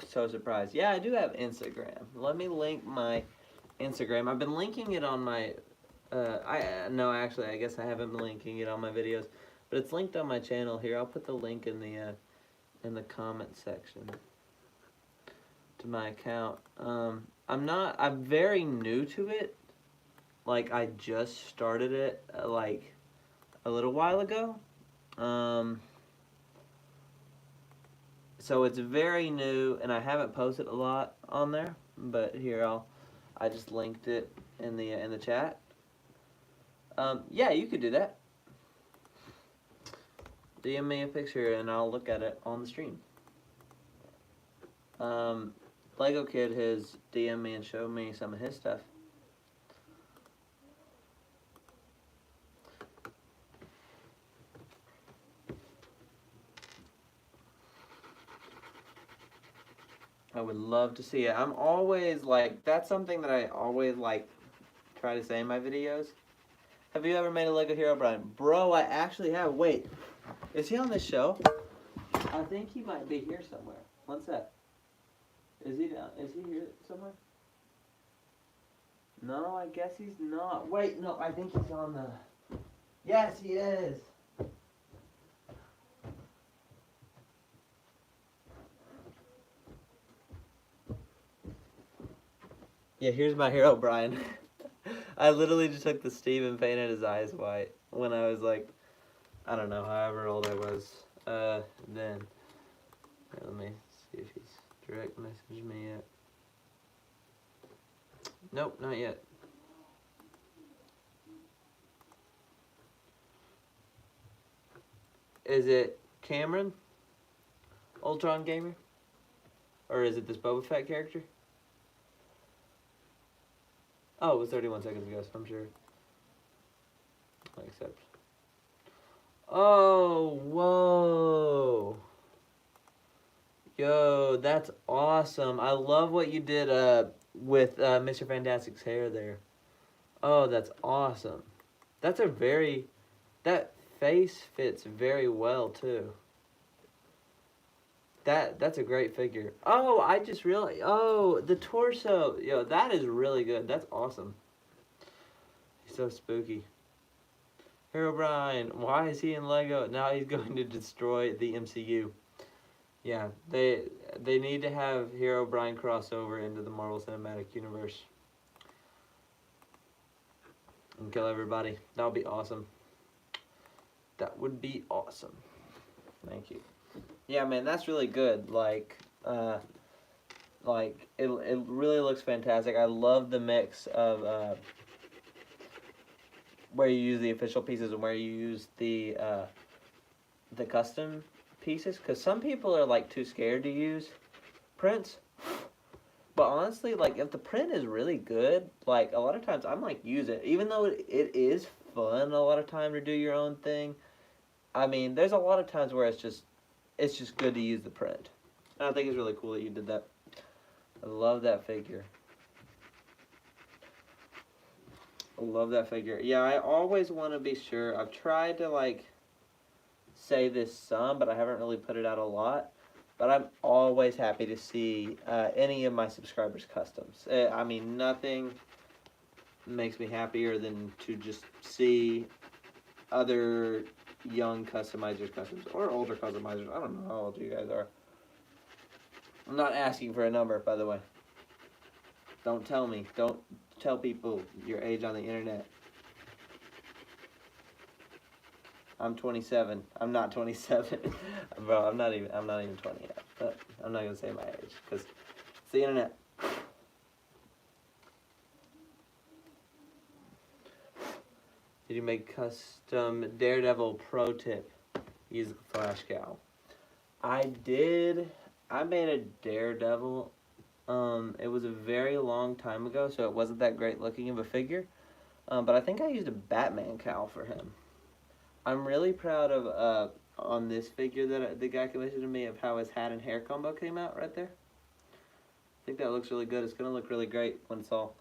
so surprised. Yeah, I do have Instagram. Let me link my Instagram. I've been linking it on my, I guess I haven't been linking it on my videos, but it's linked on my channel here. I'll put the link in the comment section to my account. I'm very new to it. Like, I just started it, like, a little while ago. So it's very new, and I haven't posted a lot on there, but here I just linked it in the chat. Yeah, you could do that. DM me a picture and I'll look at it on the stream. Lego Kid has DM'd me and showed me some of his stuff. I would love to see it. I'm always like, that's something that I always like try to say in my videos. Have you ever made a Lego Hero, Brian? Bro, I actually have. Wait, is he on this show? I think he might be here somewhere. One sec. Is he here somewhere? No, I guess he's not. Wait, no, I think he's on the Yes, he is. Yeah, here's my hero, Brian. I literally just took the Steve and painted his eyes white when I was like, I don't know, however old I was. Then. Here, let me see if he's direct messaged me yet. Nope, not yet. Is it Cameron? Ultron Gamer? Or is it this Boba Fett character? Oh, it was 31 seconds ago, so I'm sure. I accept. Oh, whoa. Yo, that's awesome. I love what you did with Mr. Fantastic's hair there. Oh, that's awesome. That's a very... That face fits very well, too. That's a great figure. Oh, I just realized. Oh, the torso. Yo, that is really good. That's awesome. He's so spooky. Herobrine. Why is he in Lego? Now he's going to destroy the MCU. Yeah, they need to have Herobrine crossover into the Marvel Cinematic Universe and kill everybody. That would be awesome. That would be awesome. Thank you. Yeah, man, that's really good. Like it really looks fantastic. I love the mix of where you use the official pieces and where you use the custom pieces. Because some people are like too scared to use prints. But honestly, like if the print is really good, like a lot of times I'm like use it, even though it is fun a lot of time to do your own thing. I mean, there's a lot of times where it's just good to use the print. And I think it's really cool that you did that. I love that figure. I love that figure. Yeah, I always want to be sure. I've tried to like say this some, but I haven't really put it out a lot. But I'm always happy to see any of my subscribers' customs. I mean, nothing makes me happier than to just see other young customizers' customs or older customizers. I don't know how old you guys are. I'm not asking for a number, by the way. Don't tell me. Don't tell people your age on the internet. I'm 27. I'm not 27. Bro, I'm not even 20 yet. But I'm not gonna say my age because it's the internet. Did you make custom Daredevil pro tip? Use the flash cowl. I did. I made a Daredevil. It was a very long time ago, so it wasn't that great looking of a figure. But I think I used a Batman cowl for him. I'm really proud of on this figure that the guy commissioned to me of how his hat and hair combo came out right there. I think that looks really good. It's gonna look really great when it's all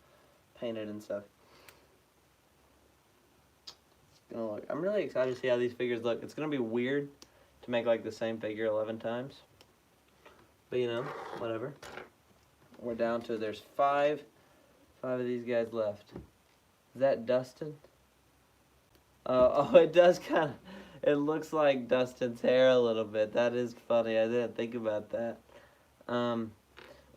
painted and stuff. It's gonna look. I'm really excited to see how these figures look. It's gonna be weird to make like the same figure 11 times, but you know, whatever. We're down to there's five of these guys left. Is that Dustin? Oh, it does kind of, it looks like Dustin's hair a little bit. That is funny. I didn't think about that.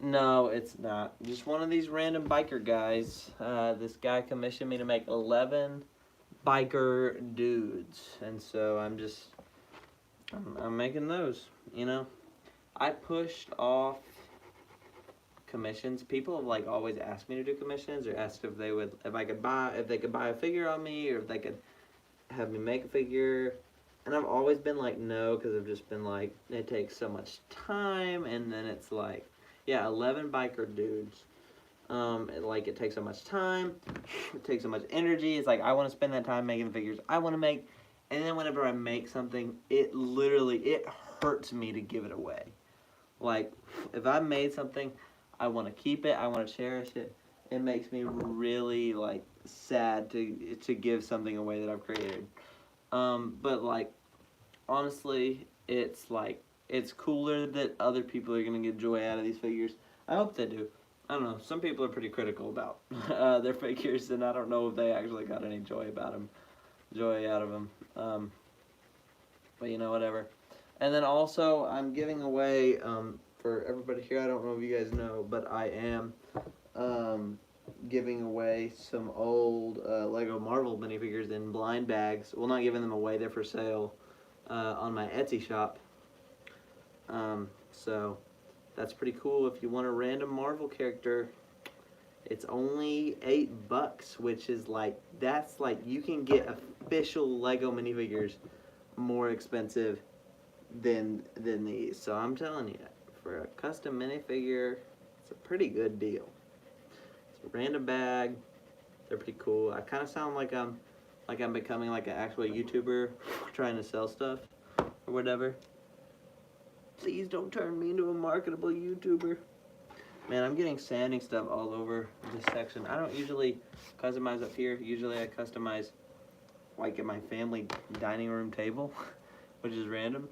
No, it's not. Just one of these random biker guys. This guy commissioned me to make 11 biker dudes. And so I'm making those, you know. I pushed off commissions. People have like always asked me to do commissions or asked if they could buy a figure on me or if they could have me make a figure, and I've always been like no, because I've just been like it takes so much time, and then it's like, yeah, 11 biker dudes, it takes so much time, it takes so much energy. It's like I want to spend that time making figures I want to make, and then whenever I make something, it hurts me to give it away. Like if I made something, I want to keep it, I want to cherish it. It makes me really like sad to give something away that I've created. But like honestly, it's cooler that other people are gonna get joy out of these figures. I hope they do. I don't know. Some people are pretty critical about their figures, and I don't know if they actually got any joy about them. joy out of them. But you know, whatever. And then also, I'm giving away, for everybody here, I don't know if you guys know, but I am giving away some old Lego Marvel minifigures in blind bags. Well, not giving them away, they're for sale on my Etsy shop. So that's pretty cool. If you want a random Marvel character, it's only $8, which is like, that's like, you can get official Lego minifigures more expensive than these. So I'm telling you, for a custom minifigure, it's a pretty good deal. It's a random bag. They're pretty cool. I kind of sound like I'm becoming like an actual YouTuber trying to sell stuff or whatever. Please don't turn me into a marketable YouTuber. Man, I'm getting sanding stuff all over this section. I don't usually customize up here. Usually I customize like at my family dining room table, which is random.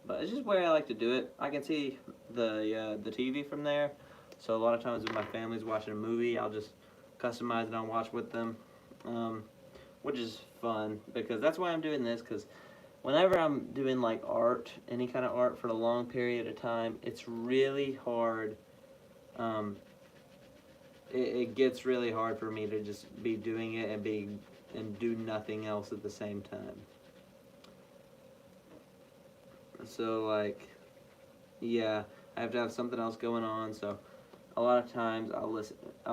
But it's just where I like to do it. I can see the TV from there. So a lot of times when my family's watching a movie, I'll just customize it and watch with them, which is fun because that's why I'm doing this. Because whenever I'm doing like art, any kind of art for a long period of time, it's really hard. It gets really hard for me to just be doing it and do nothing else at the same time. So like, yeah, I have to have something else going on. So a lot of times I'll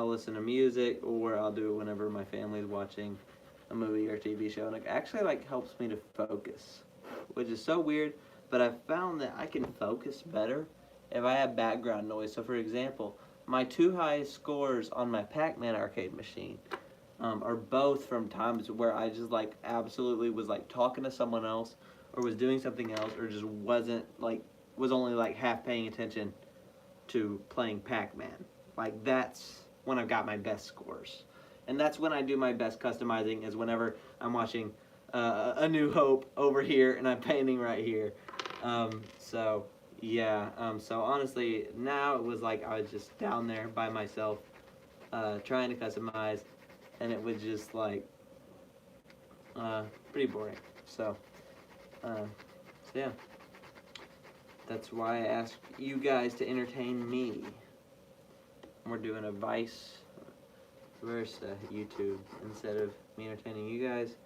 listen to music, or I'll do it whenever my family's watching a movie or TV show, and it actually like helps me to focus, which is so weird. But I've found that I can focus better if I have background noise. So for example, my 2 highest scores on my Pac-Man arcade machine are both from times where I just like absolutely was like talking to someone else, or was doing something else, or just was only like half paying attention to playing Pac-Man. Like that's when I've got my best scores. And that's when I do my best customizing, is whenever I'm watching A New Hope over here and I'm painting right here. So yeah, so honestly, now it was like I was just down there by myself trying to customize, and it was just like pretty boring. So yeah, that's why I asked you guys to entertain me. We're doing a vice versa YouTube. Instead of me entertaining you guys,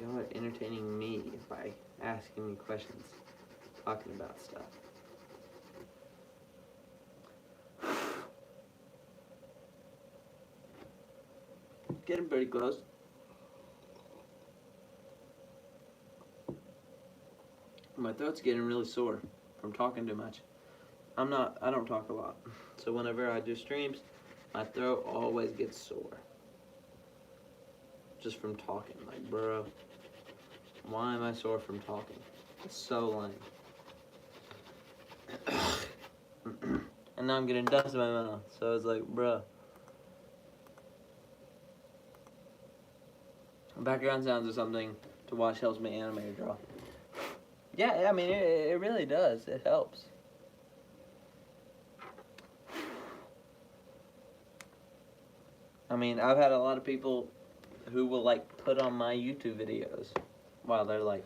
y'all are entertaining me by asking me questions, talking about stuff. Getting pretty close. My throat's getting really sore from talking too much. I don't talk a lot. So whenever I do streams, my throat always gets sore. Just from talking. Like, bro, why am I sore from talking? It's so lame. And now I'm getting dust in my mouth. So it's like, bro. Background sounds or something to watch helps me animate or draw. Yeah, I mean, it really does. It helps. I mean, I've had a lot of people who will, like, put on my YouTube videos while they're, like,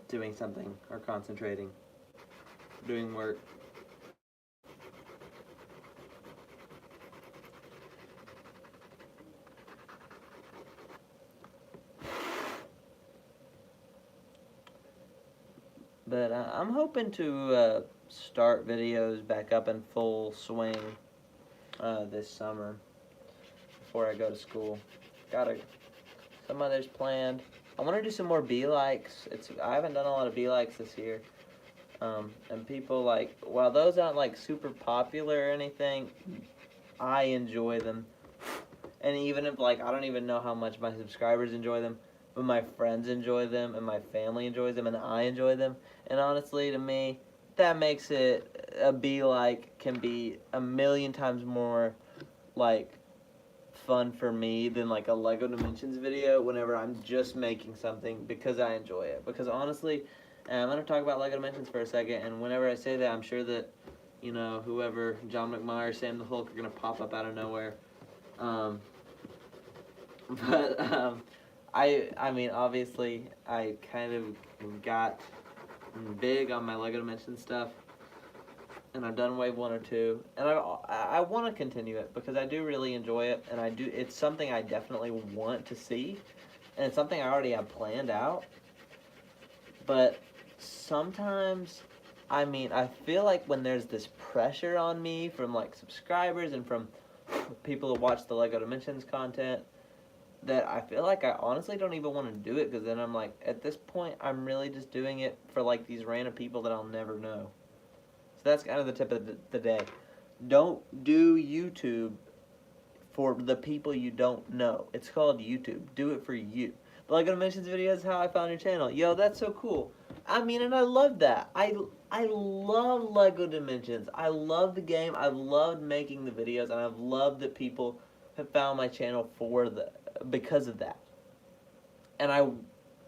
doing something or concentrating, doing work. But I'm hoping to start videos back up in full swing this summer before I go to school. Got some others planned. I want to do some more be-likes. I haven't done a lot of be-likes this year. And people like, while those aren't like super popular or anything, I enjoy them. And even if like, I don't even know how much my subscribers enjoy them, but my friends enjoy them, and my family enjoys them, and I enjoy them. And honestly, to me, that makes it a be-like can be a million times more like fun for me than like a Lego Dimensions video whenever I'm just making something because I enjoy it. Because honestly, I'm going to talk about Lego Dimensions for a second, and whenever I say that, I'm sure that, you know, whoever, John McMyer, Sam the Hulk, are going to pop up out of nowhere. I mean, obviously, I kind of got big on my Lego Dimensions stuff, and I've done wave 1 or 2, and I want to continue it because I do really enjoy it, and it's something I definitely want to see, and it's something I already have planned out. But sometimes, I mean, I feel like when there's this pressure on me from like subscribers and from people who watch the Lego Dimensions content, that I feel like I honestly don't even want to do it, because then I'm like, at this point, I'm really just doing it for like these random people that I'll never know. So that's kind of the tip of the day. Don't do YouTube for the people you don't know. It's called YouTube. Do it for you. The Lego Dimensions video is how I found your channel. Yo, that's so cool. I mean, and I love that. I love Lego Dimensions. I love the game. I loved making the videos, and I've loved that people have found my channel because of that. And I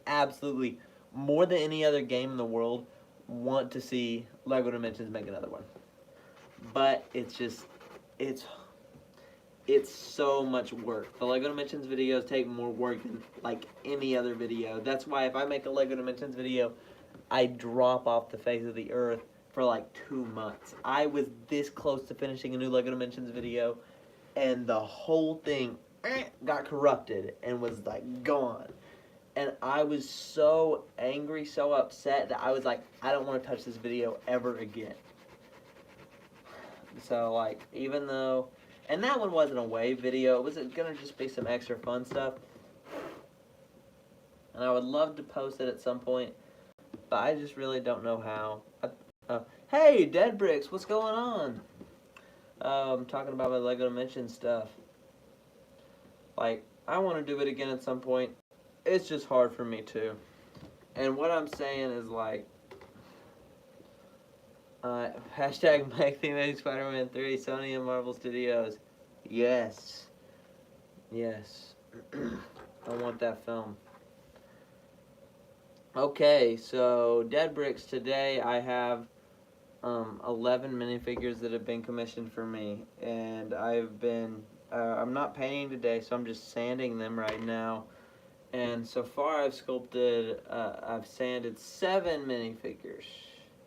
absolutely, more than any other game in the world, want to see Lego Dimensions make another one. But it's so much work. The Lego Dimensions videos take more work than like any other video. That's why if I make a Lego Dimensions video, I drop off the face of the earth for like 2 months. I was this close to finishing a new Lego Dimensions video, and the whole thing got corrupted and was like gone. And I was so angry, so upset that I was like, I don't want to touch this video ever again. So like, even though, and that one wasn't a wave video, it was gonna just be some extra fun stuff. And I would love to post it at some point, but I just really don't know how. Hey, Dead Bricks, what's going on? I'm talking about my Lego Dimensions stuff. Like, I want to do it again at some point. It's just hard for me too. And what I'm saying is like, hashtag Mike Theme Spider-Man 3, Sony and Marvel Studios. Yes. Yes. I want that film. Okay, so Dead Bricks, today I have 11 minifigures that have been commissioned for me, and I'm not painting today, so I'm just sanding them right now. And so far I've sanded 7 minifigures.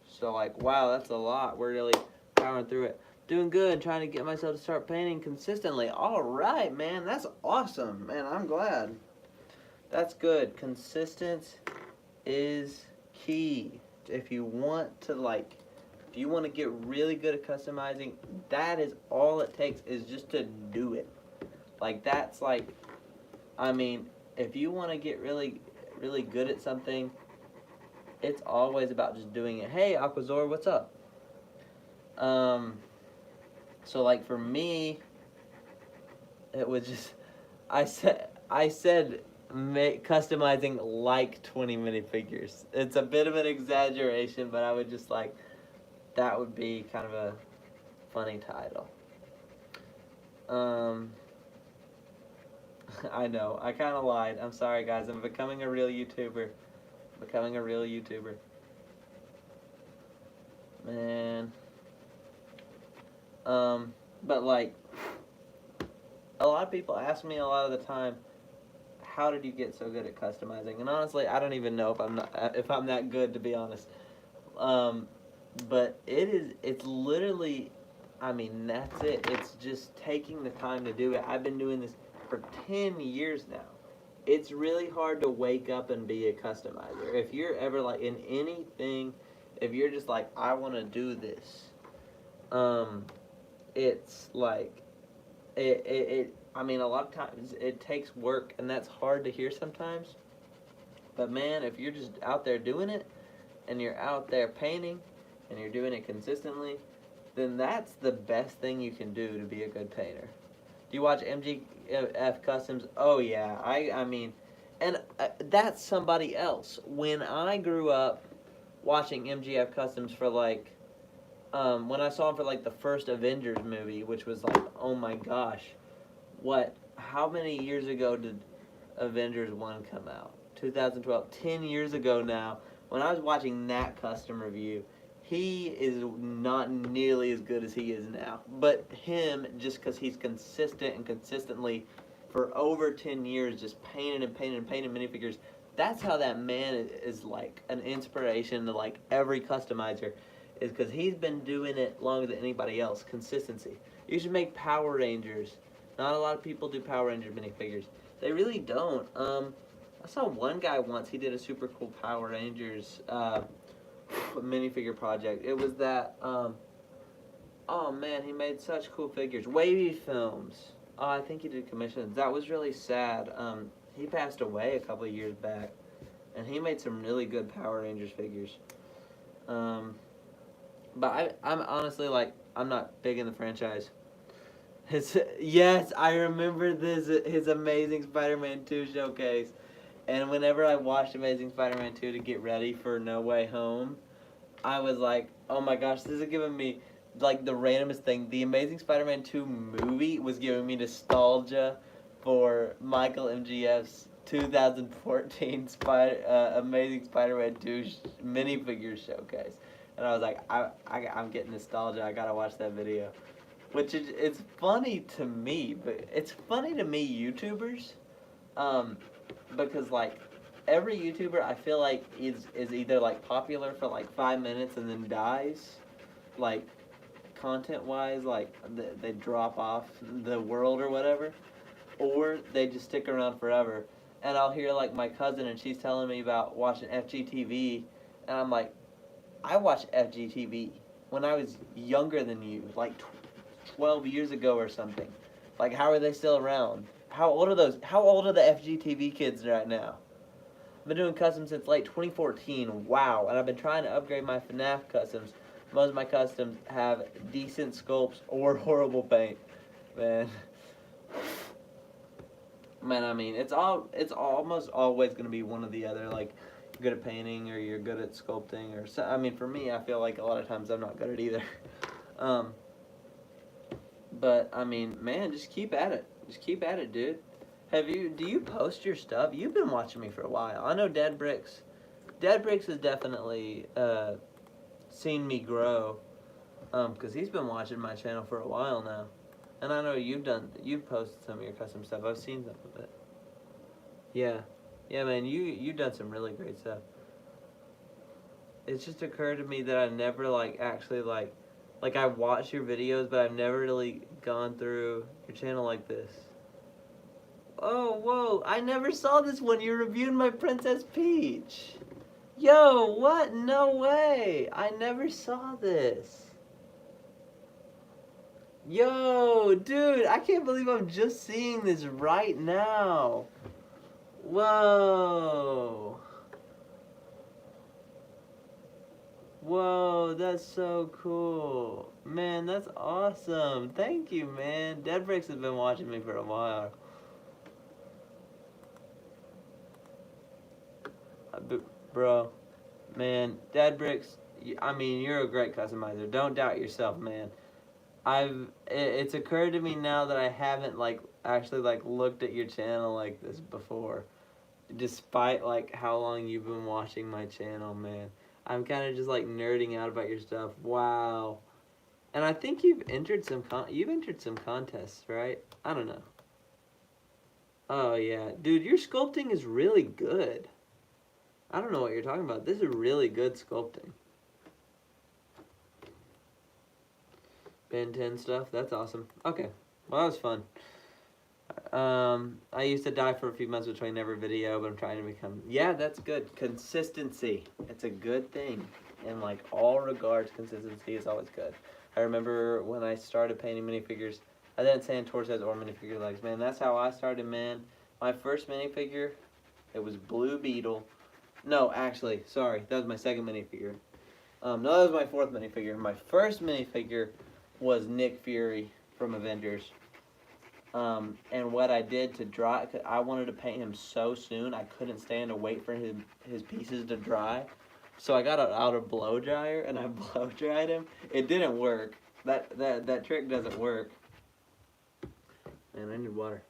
So like, wow, that's a lot. We're really powering through it. Doing good, trying to get myself to start painting consistently. All right, man, that's awesome. Man, I'm glad. That's good. Consistency is key. If you want to get really good at customizing, that is all it takes, is just to do it. Like, that's like, I mean, if you want to get really, really good at something, it's always about just doing it. Hey, Aquazor, what's up? So like for me, it was just, I said customizing like 20 minifigures. It's a bit of an exaggeration, but I would just like, that would be kind of a funny title. I know, I kind of lied. I'm sorry, guys. I'm becoming a real YouTuber. Man. But like, a lot of people ask me a lot of the time, how did you get so good at customizing? And honestly, I don't even know if I'm that good, to be honest. But it's literally, I mean, that's it. It's just taking the time to do it. I've been doing this for 10 years now. It's really hard to wake up and be a customizer. If you're ever like in anything, if you're just like, I want to do this, it's like, I mean, a lot of times it takes work, and that's hard to hear sometimes. But man, if you're just out there doing it, and you're out there painting, and you're doing it consistently, then that's the best thing you can do to be a good painter. Do you watch MGF Customs? Oh yeah, I mean, and that's somebody else. When I grew up watching MGF Customs for like, when I saw him for like the first Avengers movie, which was like, oh my gosh, how many years ago did Avengers 1 come out? 2012, 10 years ago now. When I was watching that custom review, he is not nearly as good as he is now. But him, just because he's consistent and consistently for over 10 years just painting and painting and painting minifigures. That's how that man is like an inspiration to like every customizer, is because he's been doing it longer than anybody else. Consistency. You should make Power Rangers. Not a lot of people do Power Ranger minifigures. They really don't. I saw one guy once. He did a super cool Power Rangers minifigure project. It was that. Oh man, he made such cool figures. Wavy Films. Oh, I think he did commissions. That was really sad. He passed away a couple of years back, and he made some really good Power Rangers figures. But I'm honestly like, I'm not big in the franchise. Yes, I remember his Amazing Spider-Man 2 showcase, and whenever I watched Amazing Spider-Man 2 to get ready for No Way Home, I was like, oh my gosh, this is giving me like the randomest thing. The Amazing Spider-Man 2 movie was giving me nostalgia for Michael MGF's 2014 Amazing Spider-Man 2 minifigure showcase. And I was like, I'm getting nostalgia. I gotta watch that video. Which it's funny to me, but it's funny to me YouTubers, because like every YouTuber I feel like is either like popular for like 5 minutes and then dies, like content wise, like they drop off the world or whatever, or they just stick around forever. And I'll hear like my cousin, and she's telling me about watching FGTV, and I'm like, I watched FGTV when I was younger than you, like 12 years ago or something. Like, how are they still around? How old are the FGTV kids right now? I've been doing customs since late 2014. Wow. And I've been trying to upgrade my FNAF customs. Most of my customs have decent sculpts or horrible paint. Man, I mean, it's almost always going to be one or the other. Like, you're good at painting, or you're good at sculpting, or so. I mean, for me, I feel like a lot of times I'm not good at either. But I mean, man, just keep at it. Just keep at it, dude. Do you post your stuff? You've been watching me for a while. I know Dad Bricks has definitely seen me grow, because he's been watching my channel for a while now. And I know you've posted some of your custom stuff. I've seen some of it. Yeah. Yeah, man, you've done some really great stuff. It's just occurred to me that I never actually I watch your videos, but I've never really gone through your channel like this. Oh, whoa, I never saw this one. You reviewed my Princess Peach. Yo, what? No way. I never saw this. Yo, dude, I can't believe I'm just seeing this right now. Whoa. Whoa, that's so cool. Man, that's awesome. Thank you, man. Dead Bricks has been watching me for a while. Bro, man, Dad Bricks, I mean, you're a great customizer. Don't doubt yourself, man. It's occurred to me now that I haven't actually looked at your channel like this before, despite how long you've been watching my channel, man. I'm kind of just nerding out about your stuff. Wow. And I think you've entered some contests, right? I don't know. Oh yeah, dude, your sculpting is really good. I don't know what you're talking about. This is really good sculpting. Ben 10 stuff. That's awesome. Okay. Well, that was fun. I used to die for a few months between every video, but I'm trying to become... Yeah, that's good. Consistency. It's a good thing. In all regards, consistency is always good. I remember when I started painting minifigures, I didn't sand torsos or minifigure legs. Man, that's how I started, man. My first minifigure, it was Blue Beetle. No, actually, sorry. That was my second minifigure. No, that was my fourth minifigure. My first minifigure was Nick Fury from Avengers. And what I did to dry, I wanted to paint him so soon, I couldn't stand to wait for his pieces to dry. So I got out a blow dryer and I blow dried him. It didn't work. That trick doesn't work. Man, I need water.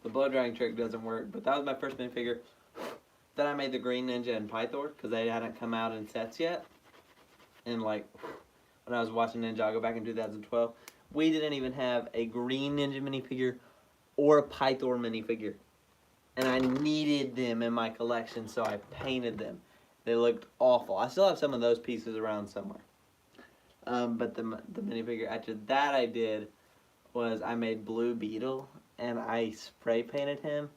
The blow drying trick doesn't work, but that was my first minifigure. that I made the Green Ninja and Pythor because they hadn't come out in sets yet. And like when I was watching Ninjago back in 2012, we didn't even have a Green Ninja minifigure or a Pythor minifigure. And I needed them in my collection, so I painted them. They looked awful. I still have some of those pieces around somewhere. But the minifigure after that I did was I made Blue Beetle, and I spray painted him.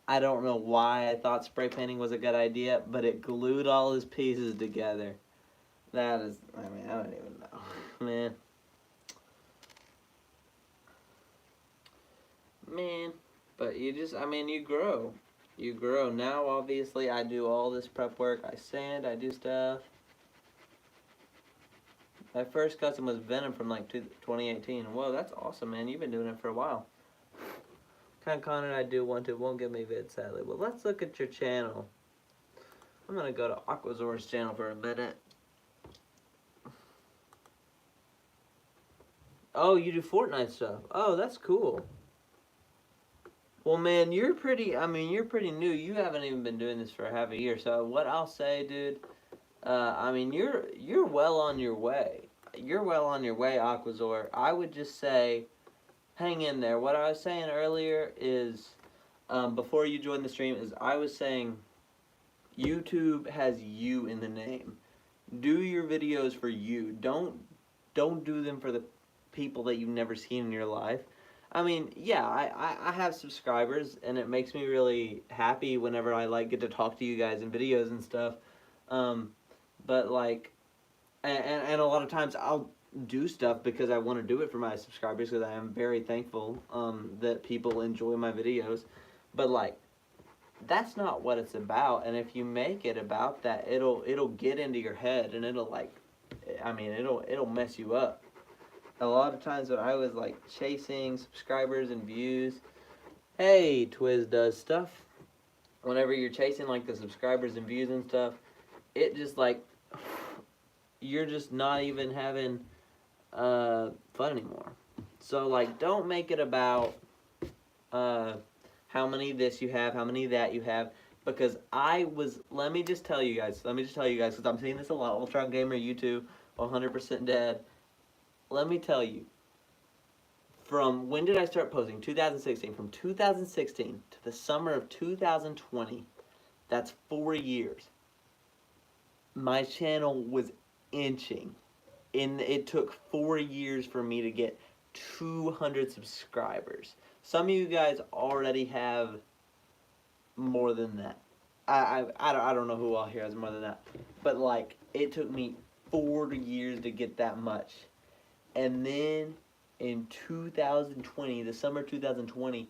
I don't know why I thought spray painting was a good idea, but it glued all his pieces together. That is, I mean, I don't even know, man. But you just, I mean, you grow. You grow. Now, obviously, I do all this prep work. I sand, I do stuff. My first custom was Venom from like 2018. Whoa, that's awesome, man. You've been doing it for a while. Kind of content I do want to won't give me vid, sadly. But let's look at your channel. I'm going to go to Aquazor's channel for a minute. Oh, you do Fortnite stuff. Oh, that's cool. Well, man, you're pretty new. You haven't even been doing this for half a year. So what I'll say, dude, I mean, you're well on your way. You're well on your way, Aquazor. I would just say, hang in there. What I was saying earlier is, before you joined the stream, is I was saying, YouTube has you in the name. Do your videos for you. Don't do them for the people that you've never seen in your life. I mean, yeah, I have subscribers, and it makes me really happy whenever I like get to talk to you guys in videos and stuff. But like, and a lot of times I'll do stuff because I want to do it for my subscribers because I am very thankful that people enjoy my videos. But like, that's not what it's about. And if you make it about that, it'll get into your head, and it'll like, I mean, it'll mess you up. A lot of times when I was like chasing subscribers and views, hey, Twiz does stuff. Whenever you're chasing like the subscribers and views and stuff, it just like, you're just not even having fun anymore. So like, don't make it about how many this you have, how many that you have, because let me just tell you guys, because I'm seeing this a lot, Ultron Gamer, YouTube, 100% dead. Let me tell you, from when did I start posting? 2016. From 2016 to the summer of 2020, that's 4 years. My channel was inching. And it took 4 years for me to get 200 subscribers. Some of you guys already have more than that. I don't know who all here has more than that. But like, it took me 4 years to get that much. And then in 2020, the summer of 2020,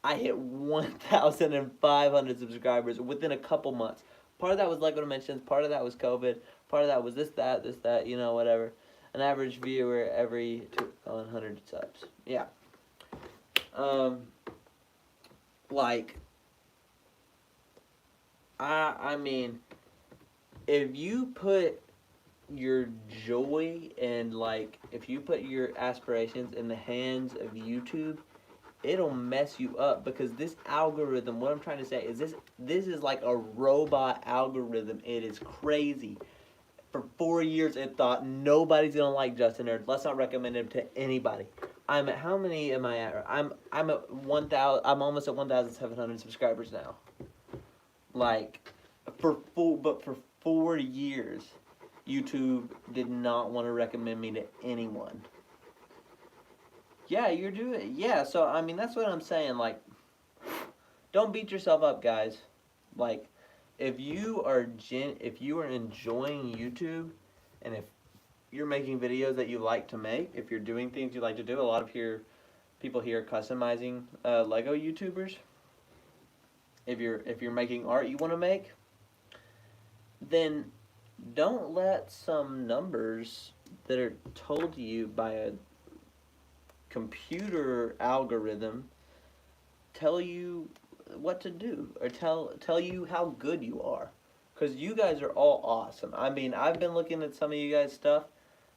I hit 1,500 subscribers within a couple months. Part of that was Lego Dimensions, part of that was COVID, part of that was this, that, you know, whatever. An average viewer every 100 subs. Yeah. Like, I mean, if you put your joy and like, if you put your aspirations in the hands of YouTube, it'll mess you up, because this algorithm, what I'm trying to say is this is like a robot algorithm. It is crazy. For 4 years it thought nobody's gonna like Justin Nerd. Let's not recommend him to anybody. I'm at, how many am I at? I'm at 1,000. I'm almost at 1,700 subscribers now. Like, for 4 years, YouTube did not want to recommend me to anyone. Yeah, you're doing, yeah, so I mean, that's what I'm saying. Like, don't beat yourself up, guys. Like, if you are enjoying YouTube, and if you're making videos that you like to make, if you're doing things you like to do, a lot of people here are customizing Lego YouTubers. If you're making art you want to make, then don't let some numbers that are told to you by a computer algorithm tell you what to do, or tell you how good you are, because you guys are all awesome. I mean, I've been looking at some of you guys' stuff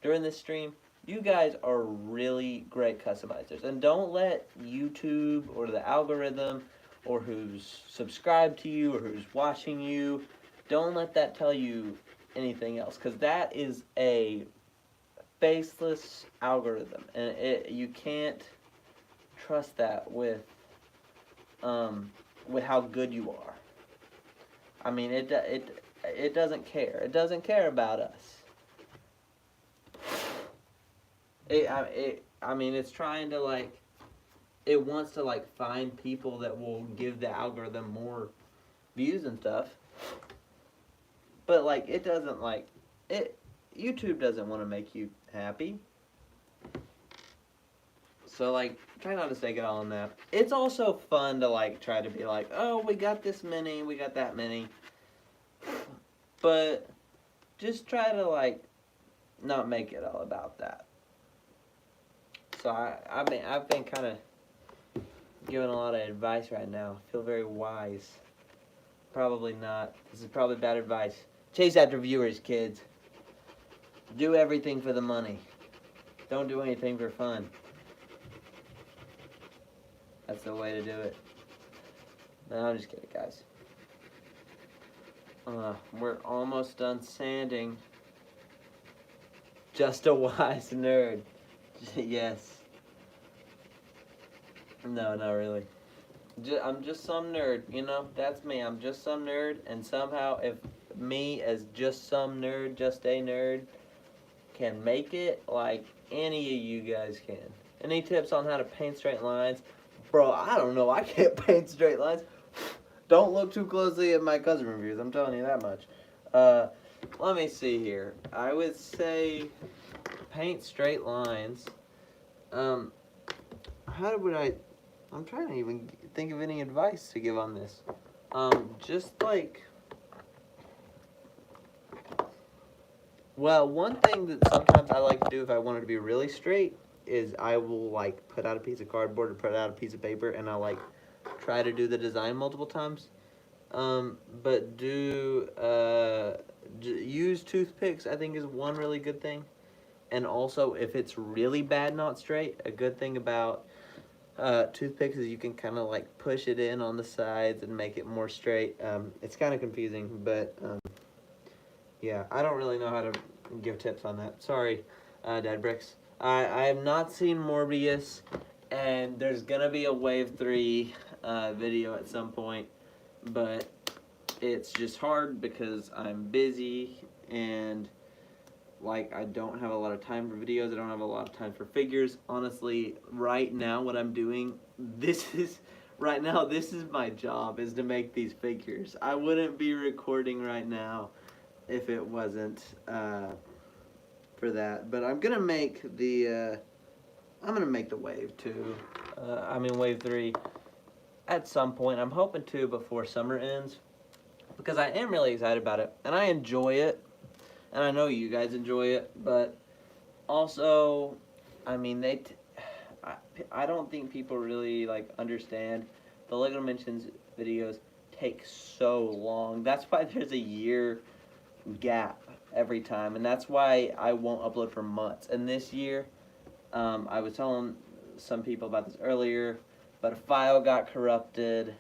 during this stream. You guys are really great customizers, and don't let YouTube or the algorithm or who's subscribed to you or who's watching you. Don't let that tell you anything else, because that is a faceless algorithm, and you can't trust that with how good you are. I mean, it doesn't care. It doesn't care about us. I mean, it's trying to, like, it wants to, like, find people that will give the algorithm more views and stuff. But, like, it doesn't, like, YouTube doesn't want to make you happy. So, like, try not to stake it all on that. It's also fun to, like, try to be like, oh, we got this many, we got that many. But just try to, like, not make it all about that. So, I've been kind of giving a lot of advice right now. I feel very wise. Probably not. This is probably bad advice. Chase after viewers, kids. Do everything for the money. Don't do anything for fun. That's the way to do it. No, I'm just kidding, guys. We're almost done sanding. Just a wise nerd. Yes. No, not really. I'm just some nerd, you know? That's me. I'm just some nerd, and somehow if me as just some nerd, just a nerd, can make it, like any of you guys can. Any tips on how to paint straight lines? Bro, I don't know. I can't paint straight lines. Don't look too closely at my cousin reviews. I'm telling you that much. Let me see here. I would say paint straight lines. How would I... I'm trying to even think of any advice to give on this. Just like... Well, one thing that sometimes I like to do if I want it to be really straight is I will, like, put out a piece of cardboard or put out a piece of paper, and I'll, like, try to do the design multiple times. But use toothpicks, I think, is one really good thing. And also, if it's really bad not straight, a good thing about toothpicks is you can kind of, like, push it in on the sides and make it more straight. It's kind of confusing, but yeah, I don't really know how to give tips on that. Sorry, Dad Bricks. I have not seen Morbius, and there's gonna be a Wave 3 video at some point, but it's just hard because I'm busy and, like, I don't have a lot of time for videos. I don't have a lot of time for figures. Honestly, right now what I'm doing, this is my job, is to make these figures. I wouldn't be recording right now if it wasn't for that. But I'm gonna make the Wave 2. Wave 3 at some point. I'm hoping to before summer ends, because I am really excited about it, and I enjoy it, and I know you guys enjoy it. But also, I mean, I don't think people really, like, understand the Lego Dimensions videos take so long. That's why there's a year gap every time, and that's why I won't upload for months. And this year, I was telling some people about this earlier, but a file got corrupted,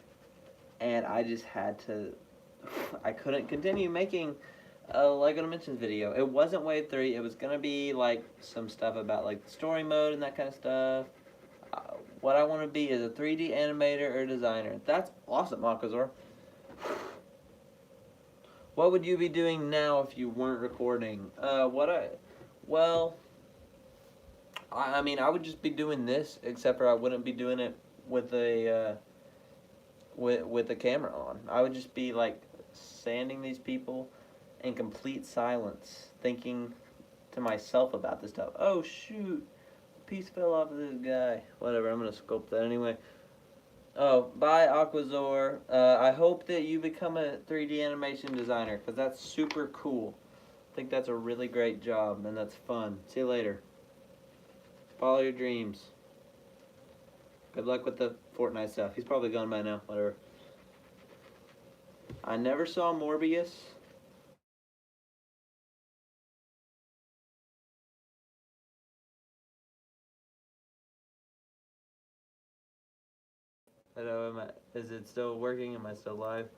and I just had to, I couldn't continue making a Lego Dimensions video. It wasn't Wave 3, it was gonna be, like, some stuff about, like, the story mode and that kind of stuff. What I want to be is a 3D animator or designer. That's awesome, Akazor. What would you be doing now if you weren't recording? I mean, I would just be doing this, except for I wouldn't be doing it with a with the camera on. I would just be, like, sanding these people in complete silence, thinking to myself about this stuff. Oh shoot, a piece fell off of this guy. Whatever, I'm gonna sculpt that anyway. Oh, bye, Aquazor. I hope that you become a 3D animation designer, because that's super cool. I think that's a really great job, and that's fun. See you later. Follow your dreams. Good luck with the Fortnite stuff. He's probably gone by now. Whatever. I never saw Morbius. Hello, is it still working? Am I still live?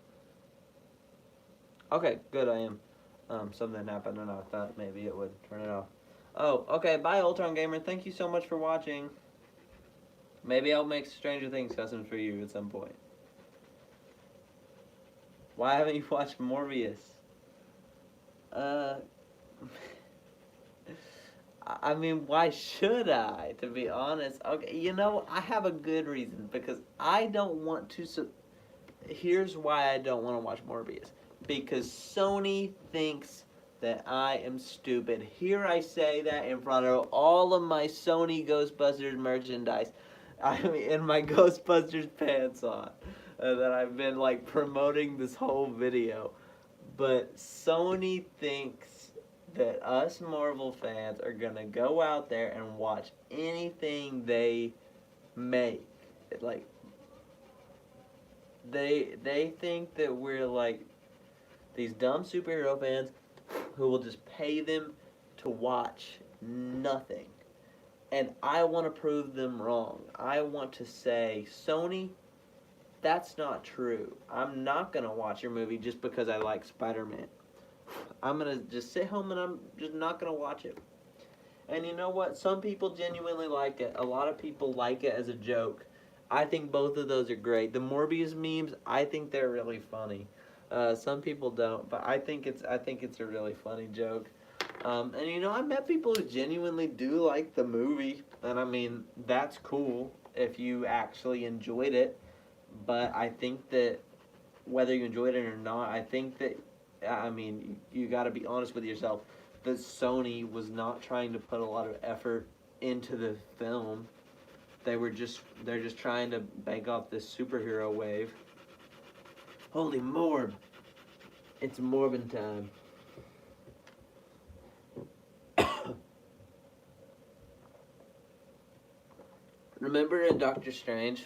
Okay, good, I am. Something happened and I thought maybe it would turn it off. Oh, okay, bye Ultron Gamer. Thank you so much for watching. Maybe I'll make Stranger Things custom for you at some point. Why haven't you watched Morbius? I mean, why should I, to be honest? Okay, you know, I have a good reason, because I don't want to, here's why I don't want to watch Morbius. Because Sony thinks that I am stupid. Here I say that in front of all of my Sony Ghostbusters merchandise. I mean, in my Ghostbusters pants on. That I've been, like, promoting this whole video. But Sony thinks that us Marvel fans are gonna go out there and watch anything they make. Like, they think that we're like these dumb superhero fans who will just pay them to watch nothing. And I want to prove them wrong. I want to say, Sony, that's not true. I'm not going to watch your movie just because I like Spider-Man. I'm going to just sit home and I'm just not going to watch it. And you know what? Some people genuinely like it. A lot of people like it as a joke. I think both of those are great. The Morbius memes, I think they're really funny. Some people don't, but I think it's a really funny joke. And you know, I met people who genuinely do like the movie, and I mean, that's cool if you actually enjoyed it. But I think that whether you enjoyed it or not, I think that, I mean, you got to be honest with yourself, that Sony was not trying to put a lot of effort into the film. They're just trying to bank off this superhero wave. Holy Morb! It's Morbin time. Remember in Doctor Strange,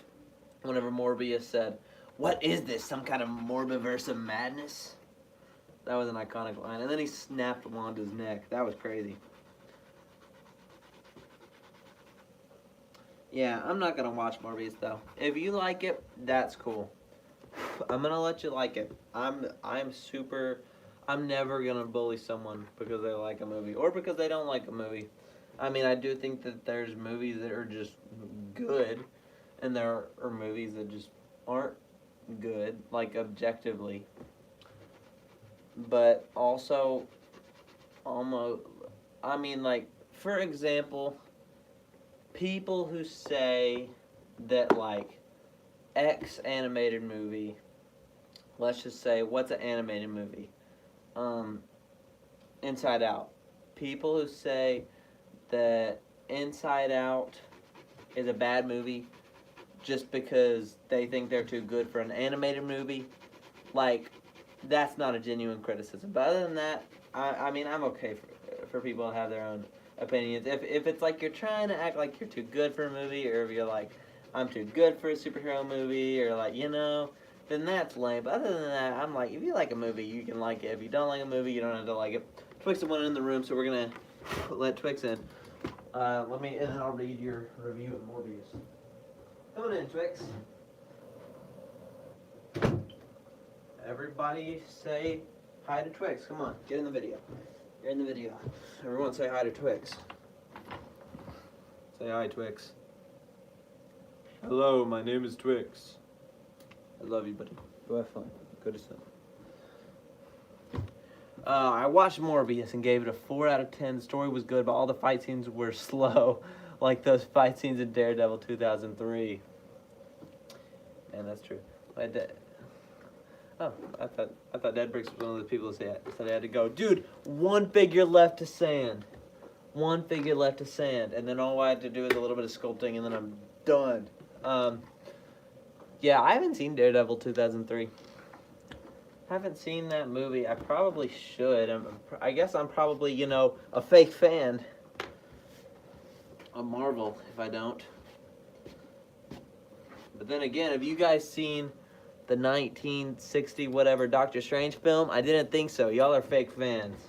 whenever Morbius said, "What is this? Some kind of Morbiverse of madness?" That was an iconic line. And then he snapped Wanda's neck. That was crazy. Yeah, I'm not gonna watch Morbius though. If you like it, that's cool. I'm gonna let you like it. I'm never gonna bully someone because they like a movie or because they don't like a movie. I mean, I do think that there's movies that are just good, and there are movies that just aren't good, like objectively. But also, almost, I mean, like, for example, people who say that, like, X animated movie, let's just say, what's an animated movie? Inside Out. People who say that Inside Out is a bad movie just because they think they're too good for an animated movie, like, that's not a genuine criticism. But other than that, I mean, I'm okay for people to have their own opinions. If it's like you're trying to act like you're too good for a movie, or if you're like, I'm too good for a superhero movie, or like, you know, then that's lame. But other than that, I'm like, if you like a movie, you can like it. If you don't like a movie, you don't have to like it. Twix went in the room, so we're gonna let Twix in. And then I'll read your review of Morbius. Come on in, Twix. Everybody say hi to Twix. Come on, get in the video. You're in the video. Everyone say hi to Twix. Say hi, Twix. Hello, my name is Twix. I love you, buddy. Go have fun. Go to sleep. I watched Morbius and gave it a 4 out of 10. The story was good, but all the fight scenes were slow, like those fight scenes in Daredevil 2003. And that's true. I thought Dead Bricks was one of the people that said I had to go. Dude, one figure left to sand. One figure left to sand. And then all I had to do is a little bit of sculpting, and then I'm done. Yeah, I haven't seen Daredevil 2003. Haven't seen that movie. I probably should. I guess I'm probably, you know, a fake fan of Marvel if I don't. But then again, have you guys seen the 1960 whatever Doctor Strange film? I didn't think so. Y'all are fake fans.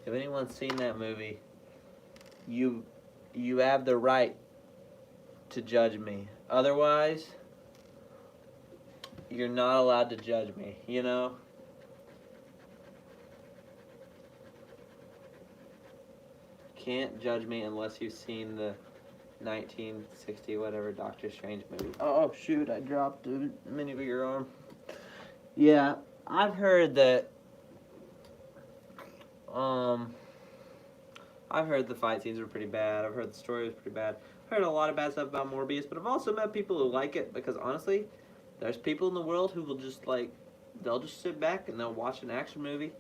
If anyone's seen that movie, you have the right to judge me. Otherwise, you're not allowed to judge me, you know? Can't judge me unless you've seen the 1960 whatever Doctor Strange movie. Oh shoot, I dropped a minifigure arm. Yeah, I've heard that I've heard the fight scenes were pretty bad. I've heard the story was pretty bad. I've heard a lot of bad stuff about Morbius, but I've also met people who like it because honestly, there's people in the world who will just they'll just sit back and they'll watch an action movie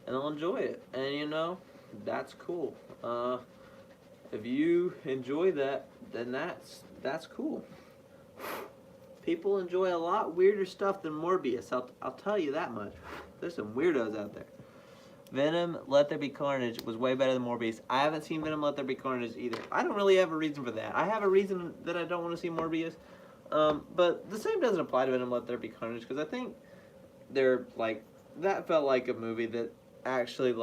and they'll enjoy it. And you know, that's cool. If you enjoy that, then that's cool. People enjoy a lot weirder stuff than Morbius. I'll tell you that much. There's some weirdos out there. Venom, Let There Be Carnage was way better than Morbius. I haven't seen Venom, Let There Be Carnage either. I don't really have a reason for that. I have a reason that I don't want to see Morbius. But the same doesn't apply to Venom, Let There Be Carnage because I think they're that felt like a movie that actually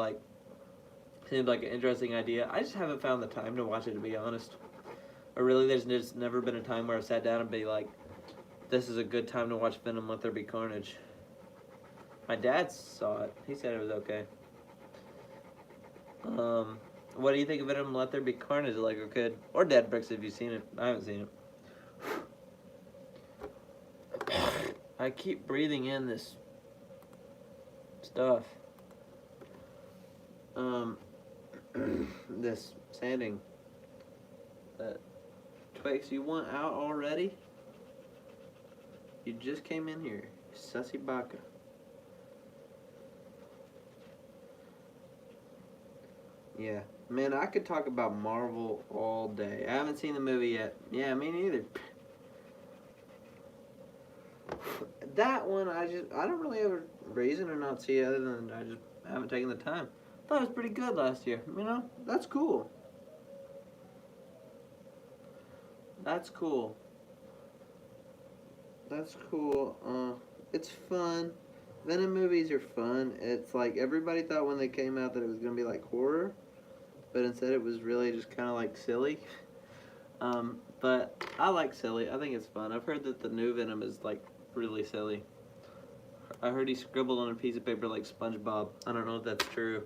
seemed like an interesting idea. I just haven't found the time to watch it, to be honest. Or really, there's just never been a time where I've sat down and be like, this is a good time to watch Venom, Let There Be Carnage. My dad saw it. He said it was okay. What do you think of Venom, Let There Be Carnage? Like a kid? Or Dead Bricks if you've seen it. I haven't seen it. I keep breathing in this stuff. This sanding. Twix, you want out already? You just came in here. Sussy baka. Yeah. Man, I could talk about Marvel all day. I haven't seen the movie yet. Yeah, me neither. That one, I don't really have a reason to not see it other than I just haven't taken the time. I thought it was pretty good last year. You know, that's cool. That's cool. That's cool. It's fun. Venom movies are fun. It's like everybody thought when they came out that it was gonna be like horror, but instead it was really just kind of like silly. But I like silly. I think it's fun. I've heard that the new Venom is like really silly. I heard he scribbled on a piece of paper like SpongeBob. I don't know if that's true.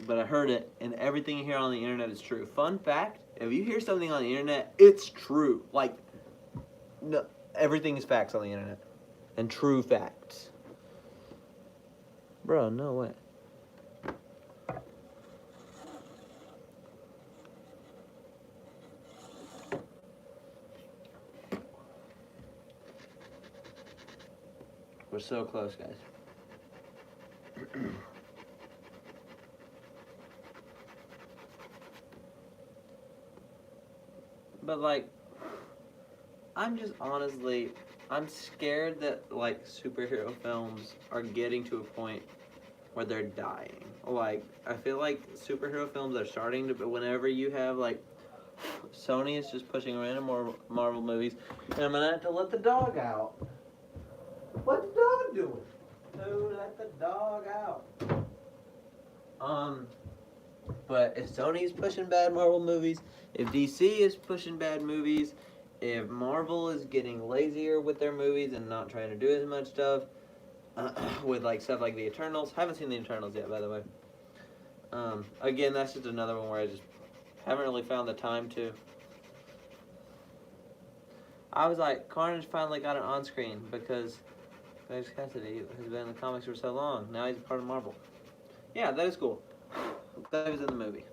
But I heard it, and everything you hear on the internet is true. Fun fact, if you hear something on the internet, it's true. Like, no, everything is facts on the internet. And true facts. Bro, no way. We're so close, guys. But like, I'm scared that like superhero films are getting to a point where they're dying. Like, I feel like superhero films are starting to, but whenever you have like, Sony is just pushing random more Marvel movies, and I'm gonna have to let the dog out. What's the dog doing? Dude, let the dog out. But if Sony is pushing bad Marvel movies, if DC is pushing bad movies, if Marvel is getting lazier with their movies and not trying to do as much stuff, with like stuff like the Eternals. Haven't seen the Eternals yet, by the way. Again, that's just another one where I just haven't really found the time to. I was like, Carnage finally got it on screen because Cletus Cassidy has been in the comics for so long. Now he's a part of Marvel. Yeah, that is cool. That was in the movie.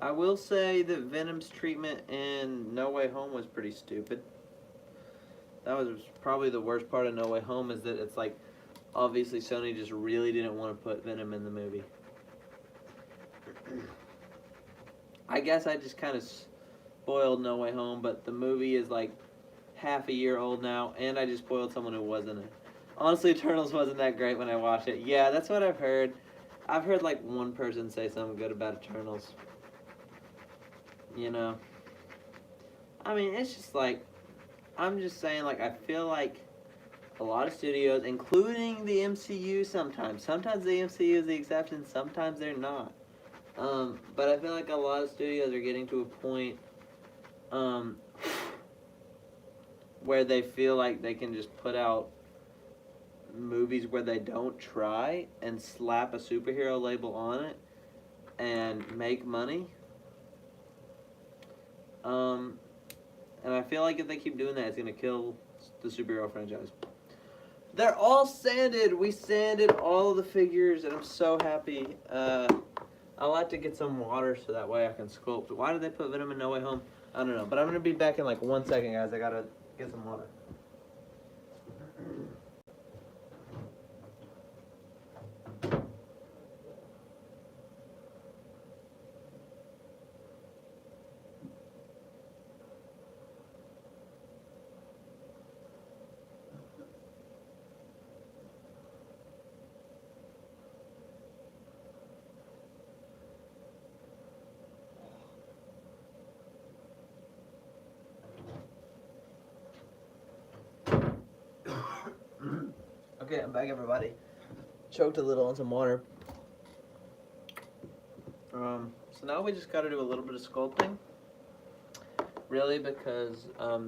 I will say that Venom's treatment in No Way Home was pretty stupid. That was probably the worst part of No Way Home, is that it's like, obviously Sony just really didn't want to put Venom in the movie. I guess I just kind of spoiled No Way Home, but the movie is like half a year old now, and I just spoiled someone who wasn't in it. Honestly, Eternals wasn't that great when I watched it. Yeah, that's what I've heard. I've heard like one person say something good about Eternals. You know? I mean, it's just like, I'm just saying, like, I feel like a lot of studios, including the MCU sometimes the MCU is the exception, sometimes they're not. But I feel like a lot of studios are getting to a point where they feel like they can just put out movies where they don't try and slap a superhero label on it and make money. And I feel like if they keep doing that, it's gonna kill the superhero franchise. They're all sanded. We sanded all of the figures, and I'm so happy. I like to get some water so that way I can sculpt. Why did they put Venom in No Way Home? I don't know. But I'm gonna be back in like 1 second, guys. I gotta get some water. Okay, I'm back, everybody. Choked a little on some water. So now we just got to do a little bit of sculpting. Really, because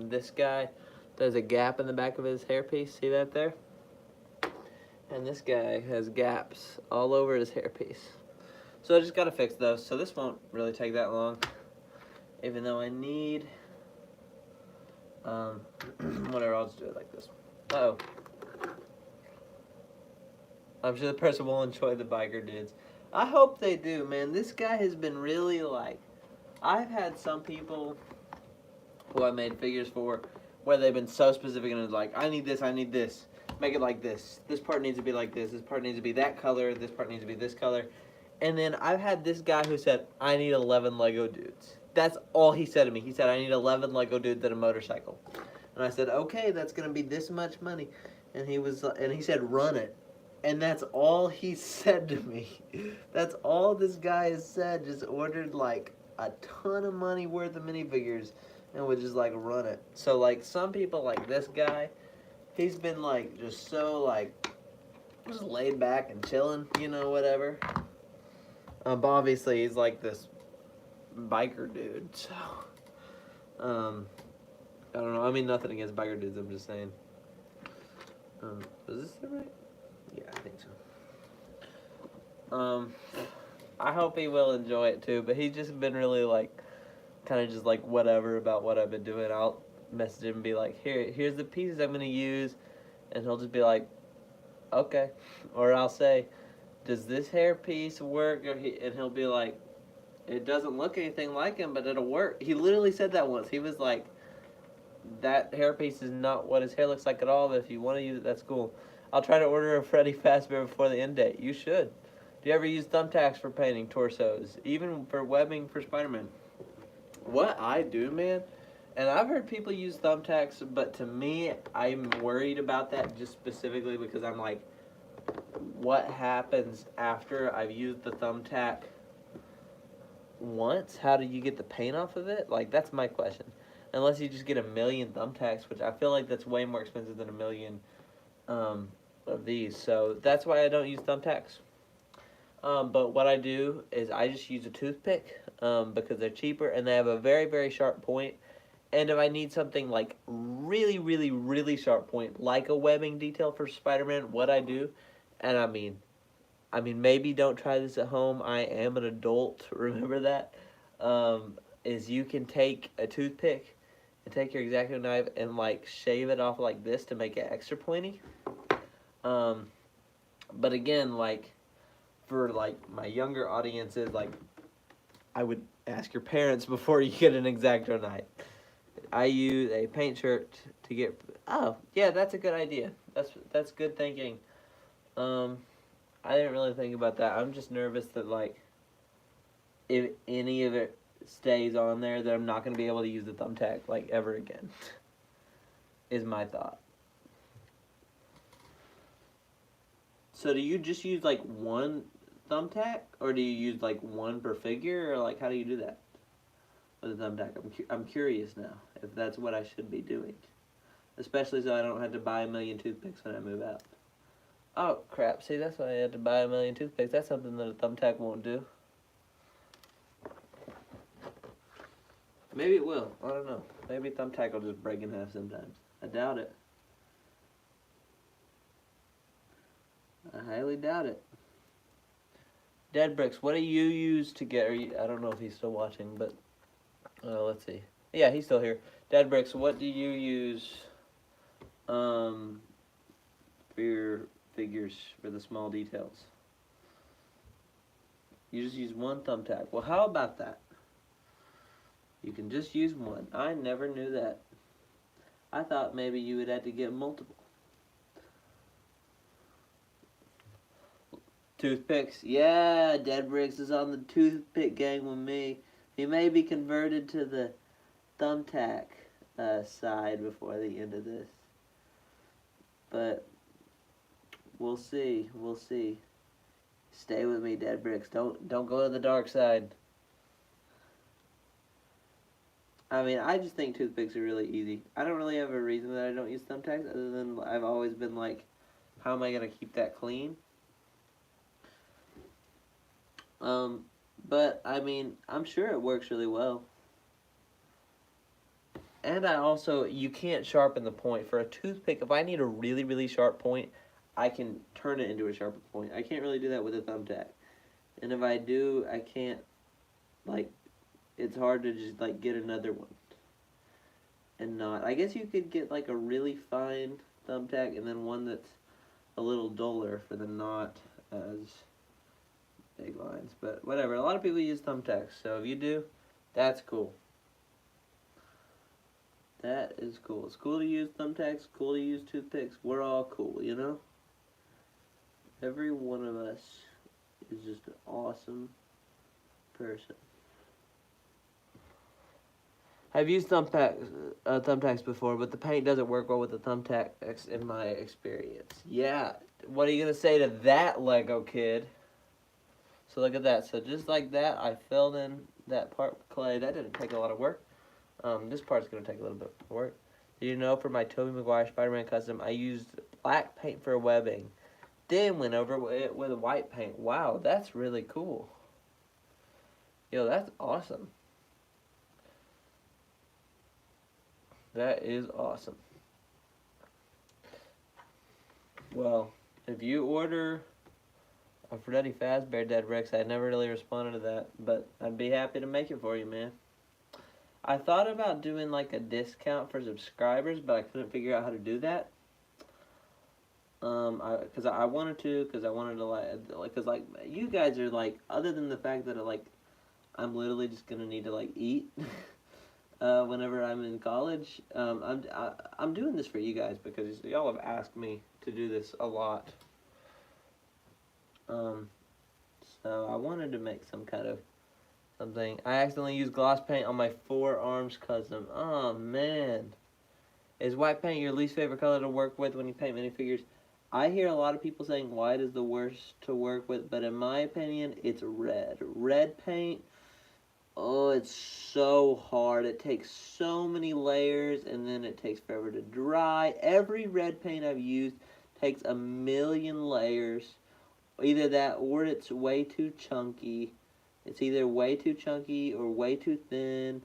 this guy, there's a gap in the back of his hairpiece. See that there? And this guy has gaps all over his hairpiece. So I just got to fix those. So this won't really take that long. Even though I need... whatever, I'll just do it like this. Uh-oh. I'm sure the person will enjoy the biker dudes. I hope they do, man. This guy has been really like... I've had some people who I made figures for where they've been so specific and it's like, I need this, I need this. Make it like this. This part needs to be like this. This part needs to be that color. This part needs to be this color. And then I've had this guy who said, I need 11 Lego dudes. That's all he said to me. He said, I need 11 Lego dudes and a motorcycle. And I said, okay, that's going to be this much money. And he said, run it. And that's all he said to me. That's all this guy has said. Just ordered like a ton of money worth of minifigures and would just like run it. So like some people like this guy, he's been like just so like just laid back and chilling, you know, whatever. But obviously he's like this biker dude. So I don't know. I mean nothing against biker dudes. I'm just saying. Is this the right? Yeah, I think so. I hope he will enjoy it too, but he's just been really like, kind of just like whatever about what I've been doing. I'll message him and be like, here's the pieces I'm gonna use, and he'll just be like, okay. Or I'll say, does this hair piece work? And he'll be like, it doesn't look anything like him, but it'll work. He literally said that once. He was like, that hairpiece is not what his hair looks like at all, but if you want to use it, that's cool. I'll try to order a Freddy Fazbear before the end date. You should. Do you ever use thumbtacks for painting torsos? Even for webbing for Spider-Man? What I do, man, and I've heard people use thumbtacks, but to me, I'm worried about that just specifically because I'm like, what happens after I've used the thumbtack once? How do you get the paint off of it? Like, that's my question. Unless you just get a million thumbtacks, which I feel like that's way more expensive than a million of these. So that's why I don't use thumbtacks. But what I do is I just use a toothpick because they're cheaper and they have a very, very sharp point. And if I need something like really, really, really sharp point, like a webbing detail for Spider-Man, what I do, and I mean, maybe don't try this at home. I am an adult, remember that, is you can take a toothpick and take your X-Acto knife and like shave it off like this to make it extra pointy. But again, like for like my younger audiences, like I would ask your parents before you get an X-Acto knife. I use a paint shirt to get. Oh yeah, that's a good idea. That's good thinking. I didn't really think about that. I'm just nervous that like if any of it stays on there, that I'm not going to be able to use the thumbtack like ever again. Is my thought. So do you just use like one thumbtack, or do you use like one per figure, or like how do you do that with a thumbtack? I'm curious now if that's what I should be doing, especially so I don't have to buy a million toothpicks when I move out. Oh crap! See, that's why I had to buy a million toothpicks. That's something that a thumbtack won't do. Maybe it will. I don't know. Maybe thumbtack will just break in half sometimes. I doubt it. I highly doubt it. Dead Bricks, what do you use to get? I don't know if he's still watching, but let's see. Yeah, he's still here. Dead Bricks, what do you use for your figures for the small details? You just use one thumbtack. Well, how about that? You can just use one. I never knew that. I thought maybe you would have to get multiple. Toothpicks. Yeah, Dead Bricks is on the toothpick gang with me. He may be converted to the thumbtack side before the end of this. But we'll see. We'll see. Stay with me, Dead Bricks. Don't go to the dark side. I mean, I just think toothpicks are really easy. I don't really have a reason that I don't use thumbtacks other than I've always been like, how am I going to keep that clean? But, I mean, I'm sure it works really well. And I also, you can't sharpen the point. For a toothpick, if I need a really, really sharp point, I can turn it into a sharper point. I can't really do that with a thumbtack. And if I do, I can't, like, it's hard to just, like, get another one. And not, I guess you could get, like, a really fine thumbtack and then one that's a little duller for the not as big lines. But whatever, a lot of people use thumbtacks, so if you do, that's cool. That is cool. It's cool to use thumbtacks, cool to use toothpicks. We're all cool, you know? Every one of us is just an awesome person. I've used thumbtacks before, but the paint doesn't work well with the thumbtacks in my experience. Yeah, what are you going to say to that, Lego kid? So look at that. So just like that, I filled in that part with clay. That didn't take a lot of work. This part's going to take a little bit of work. Did you know for my Tobey Maguire Spider-Man custom, I used black paint for webbing, then went over it with white paint. Wow, that's really cool. Yo, that's awesome. That is awesome. Well, if you order a Freddy Fazbear Dead Bricks, I never really responded to that, but I'd be happy to make it for you, man. I thought about doing like a discount for subscribers, but I couldn't figure out how to do that. Cause I wanted to, cause I wanted to cause like you guys are like, other than the fact that I'm literally just gonna need to like eat whenever I'm in college. I'm doing this for you guys because y'all have asked me to do this a lot. So I wanted to make some kind of something. I accidentally used gloss paint on my forearms custom. Oh man. Is white paint your least favorite color to work with when you paint minifigures? I hear a lot of people saying white is the worst to work with, but in my opinion, it's red. Red paint, oh, it's so hard. It takes so many layers, and then it takes forever to dry. Every red paint I've used takes a million layers. Either that or it's way too chunky. It's either way too chunky or way too thin.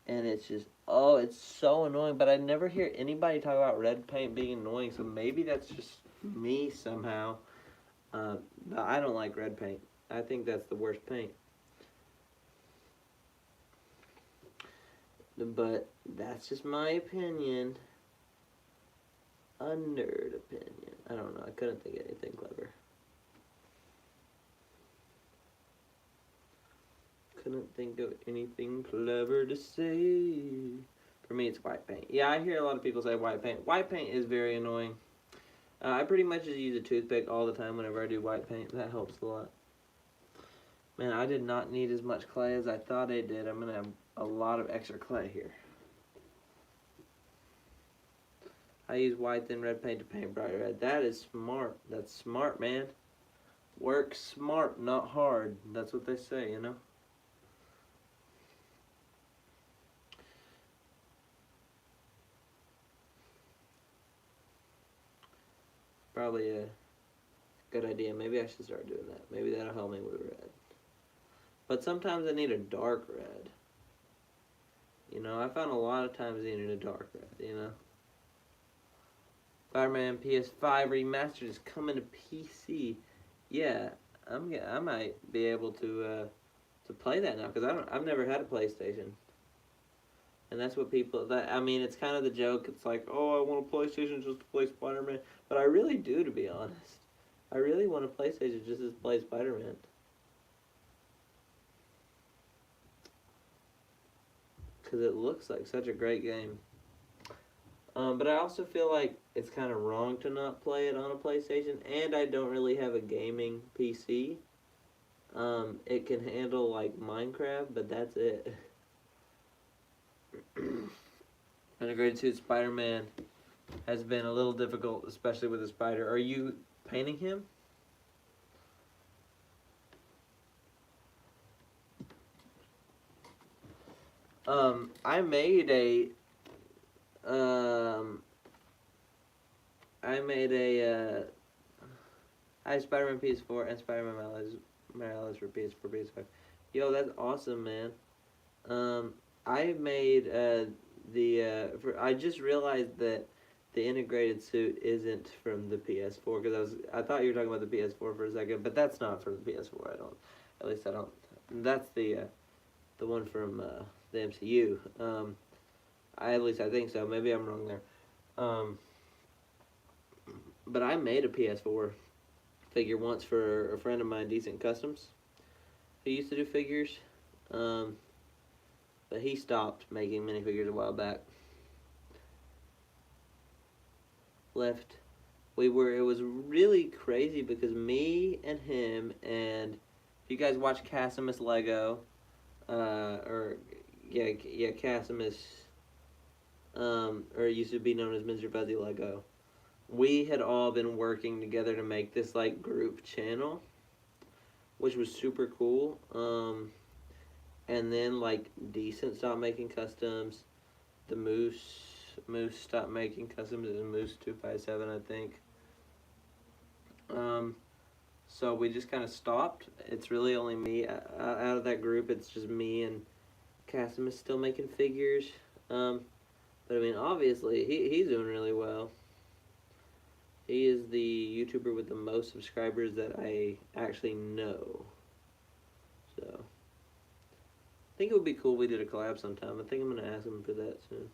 And it's just, oh, it's so annoying. But I never hear anybody talk about red paint being annoying. So maybe that's just me somehow. But I don't like red paint. I think that's the worst paint. But that's just my opinion. A nerd opinion. I don't know. I couldn't think of anything clever. Couldn't think of anything clever to say. For me, it's white paint. Yeah, I hear a lot of people say white paint. White paint is very annoying. I pretty much just use a toothpick all the time whenever I do white paint. That helps a lot. Man, I did not need as much clay as I thought I did. I'm going to have a lot of extra clay here. I use white then red paint to paint bright red. That is smart. That's smart, man. Work smart, not hard. That's what they say, you know? Probably a good idea. Maybe I should start doing that. Maybe that'll help me with red. But sometimes I need a dark red. You know, I found a lot of times in a dark red, you know. Spider-Man PS5 Remastered is coming to PC. Yeah, I might be able to play that now because I've never had a PlayStation. And that's what I mean, it's kind of the joke. It's like, oh, I want a PlayStation just to play Spider-Man. But I really do, to be honest. I really want a PlayStation just to play Spider-Man. Because it looks like such a great game. But I also feel like it's kind of wrong to not play it on a PlayStation. And I don't really have a gaming PC. It can handle, like, Minecraft, but that's it. Integrated Suit Spider-Man has been a little difficult, especially with the spider. Are you painting him? I made a I have Spider-Man PS4 and Spider-Man Morales for PS4, PS5. Yo, that's awesome, man. I made I just realized that the integrated suit isn't from the PS4 because I thought you were talking about the PS4 for a second, but that's not from the PS4. At least I don't. That's the one from the MCU. At least I think so. Maybe I'm wrong there. But I made a PS4 figure once for a friend of mine, Decent Customs, who used to do figures. But he stopped making minifigures a while back. Left. It was really crazy because me and him and, if you guys watch Casimus Lego, Casimus, or it used to be known as Mr. Fuzzy Lego, we had all been working together to make this, like, group channel, which was super cool. And then, like, Decent stopped making customs. The Moose stopped making customs. It was Moose 257, I think. So we just kind of stopped. It's really only me out of that group. It's just me and Casimus still making figures. But I mean, obviously, he's doing really well. He is the YouTuber with the most subscribers that I actually know. So I think it would be cool if we did a collab sometime. I think I'm going to ask him for that soon.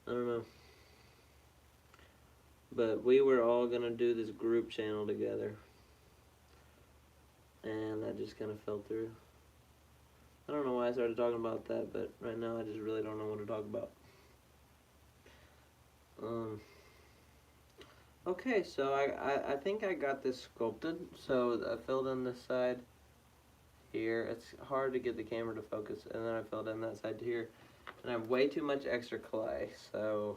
I don't know. But we were all going to do this group channel together. And that just kind of fell through. I don't know why I started talking about that, but right now I just really don't know what to talk about. Okay, so I think I got this sculpted. So I filled in this side here. It's hard to get the camera to focus, and then I filled in that side here. And I have way too much extra clay. So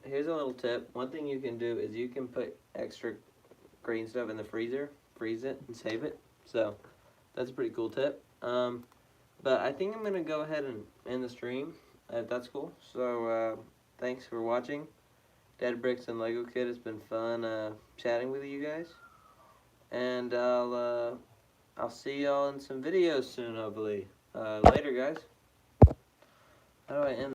here's a little tip. One thing you can do is you can put extra green stuff in the freezer, freeze it, and save it. So that's a pretty cool tip. But I think I'm gonna go ahead and end the stream, if that's cool. So thanks for watching. Dead Bricks and Lego Kid. It's been fun chatting with you guys, and I'll see y'all in some videos soon, hopefully. Later, guys. How do I end?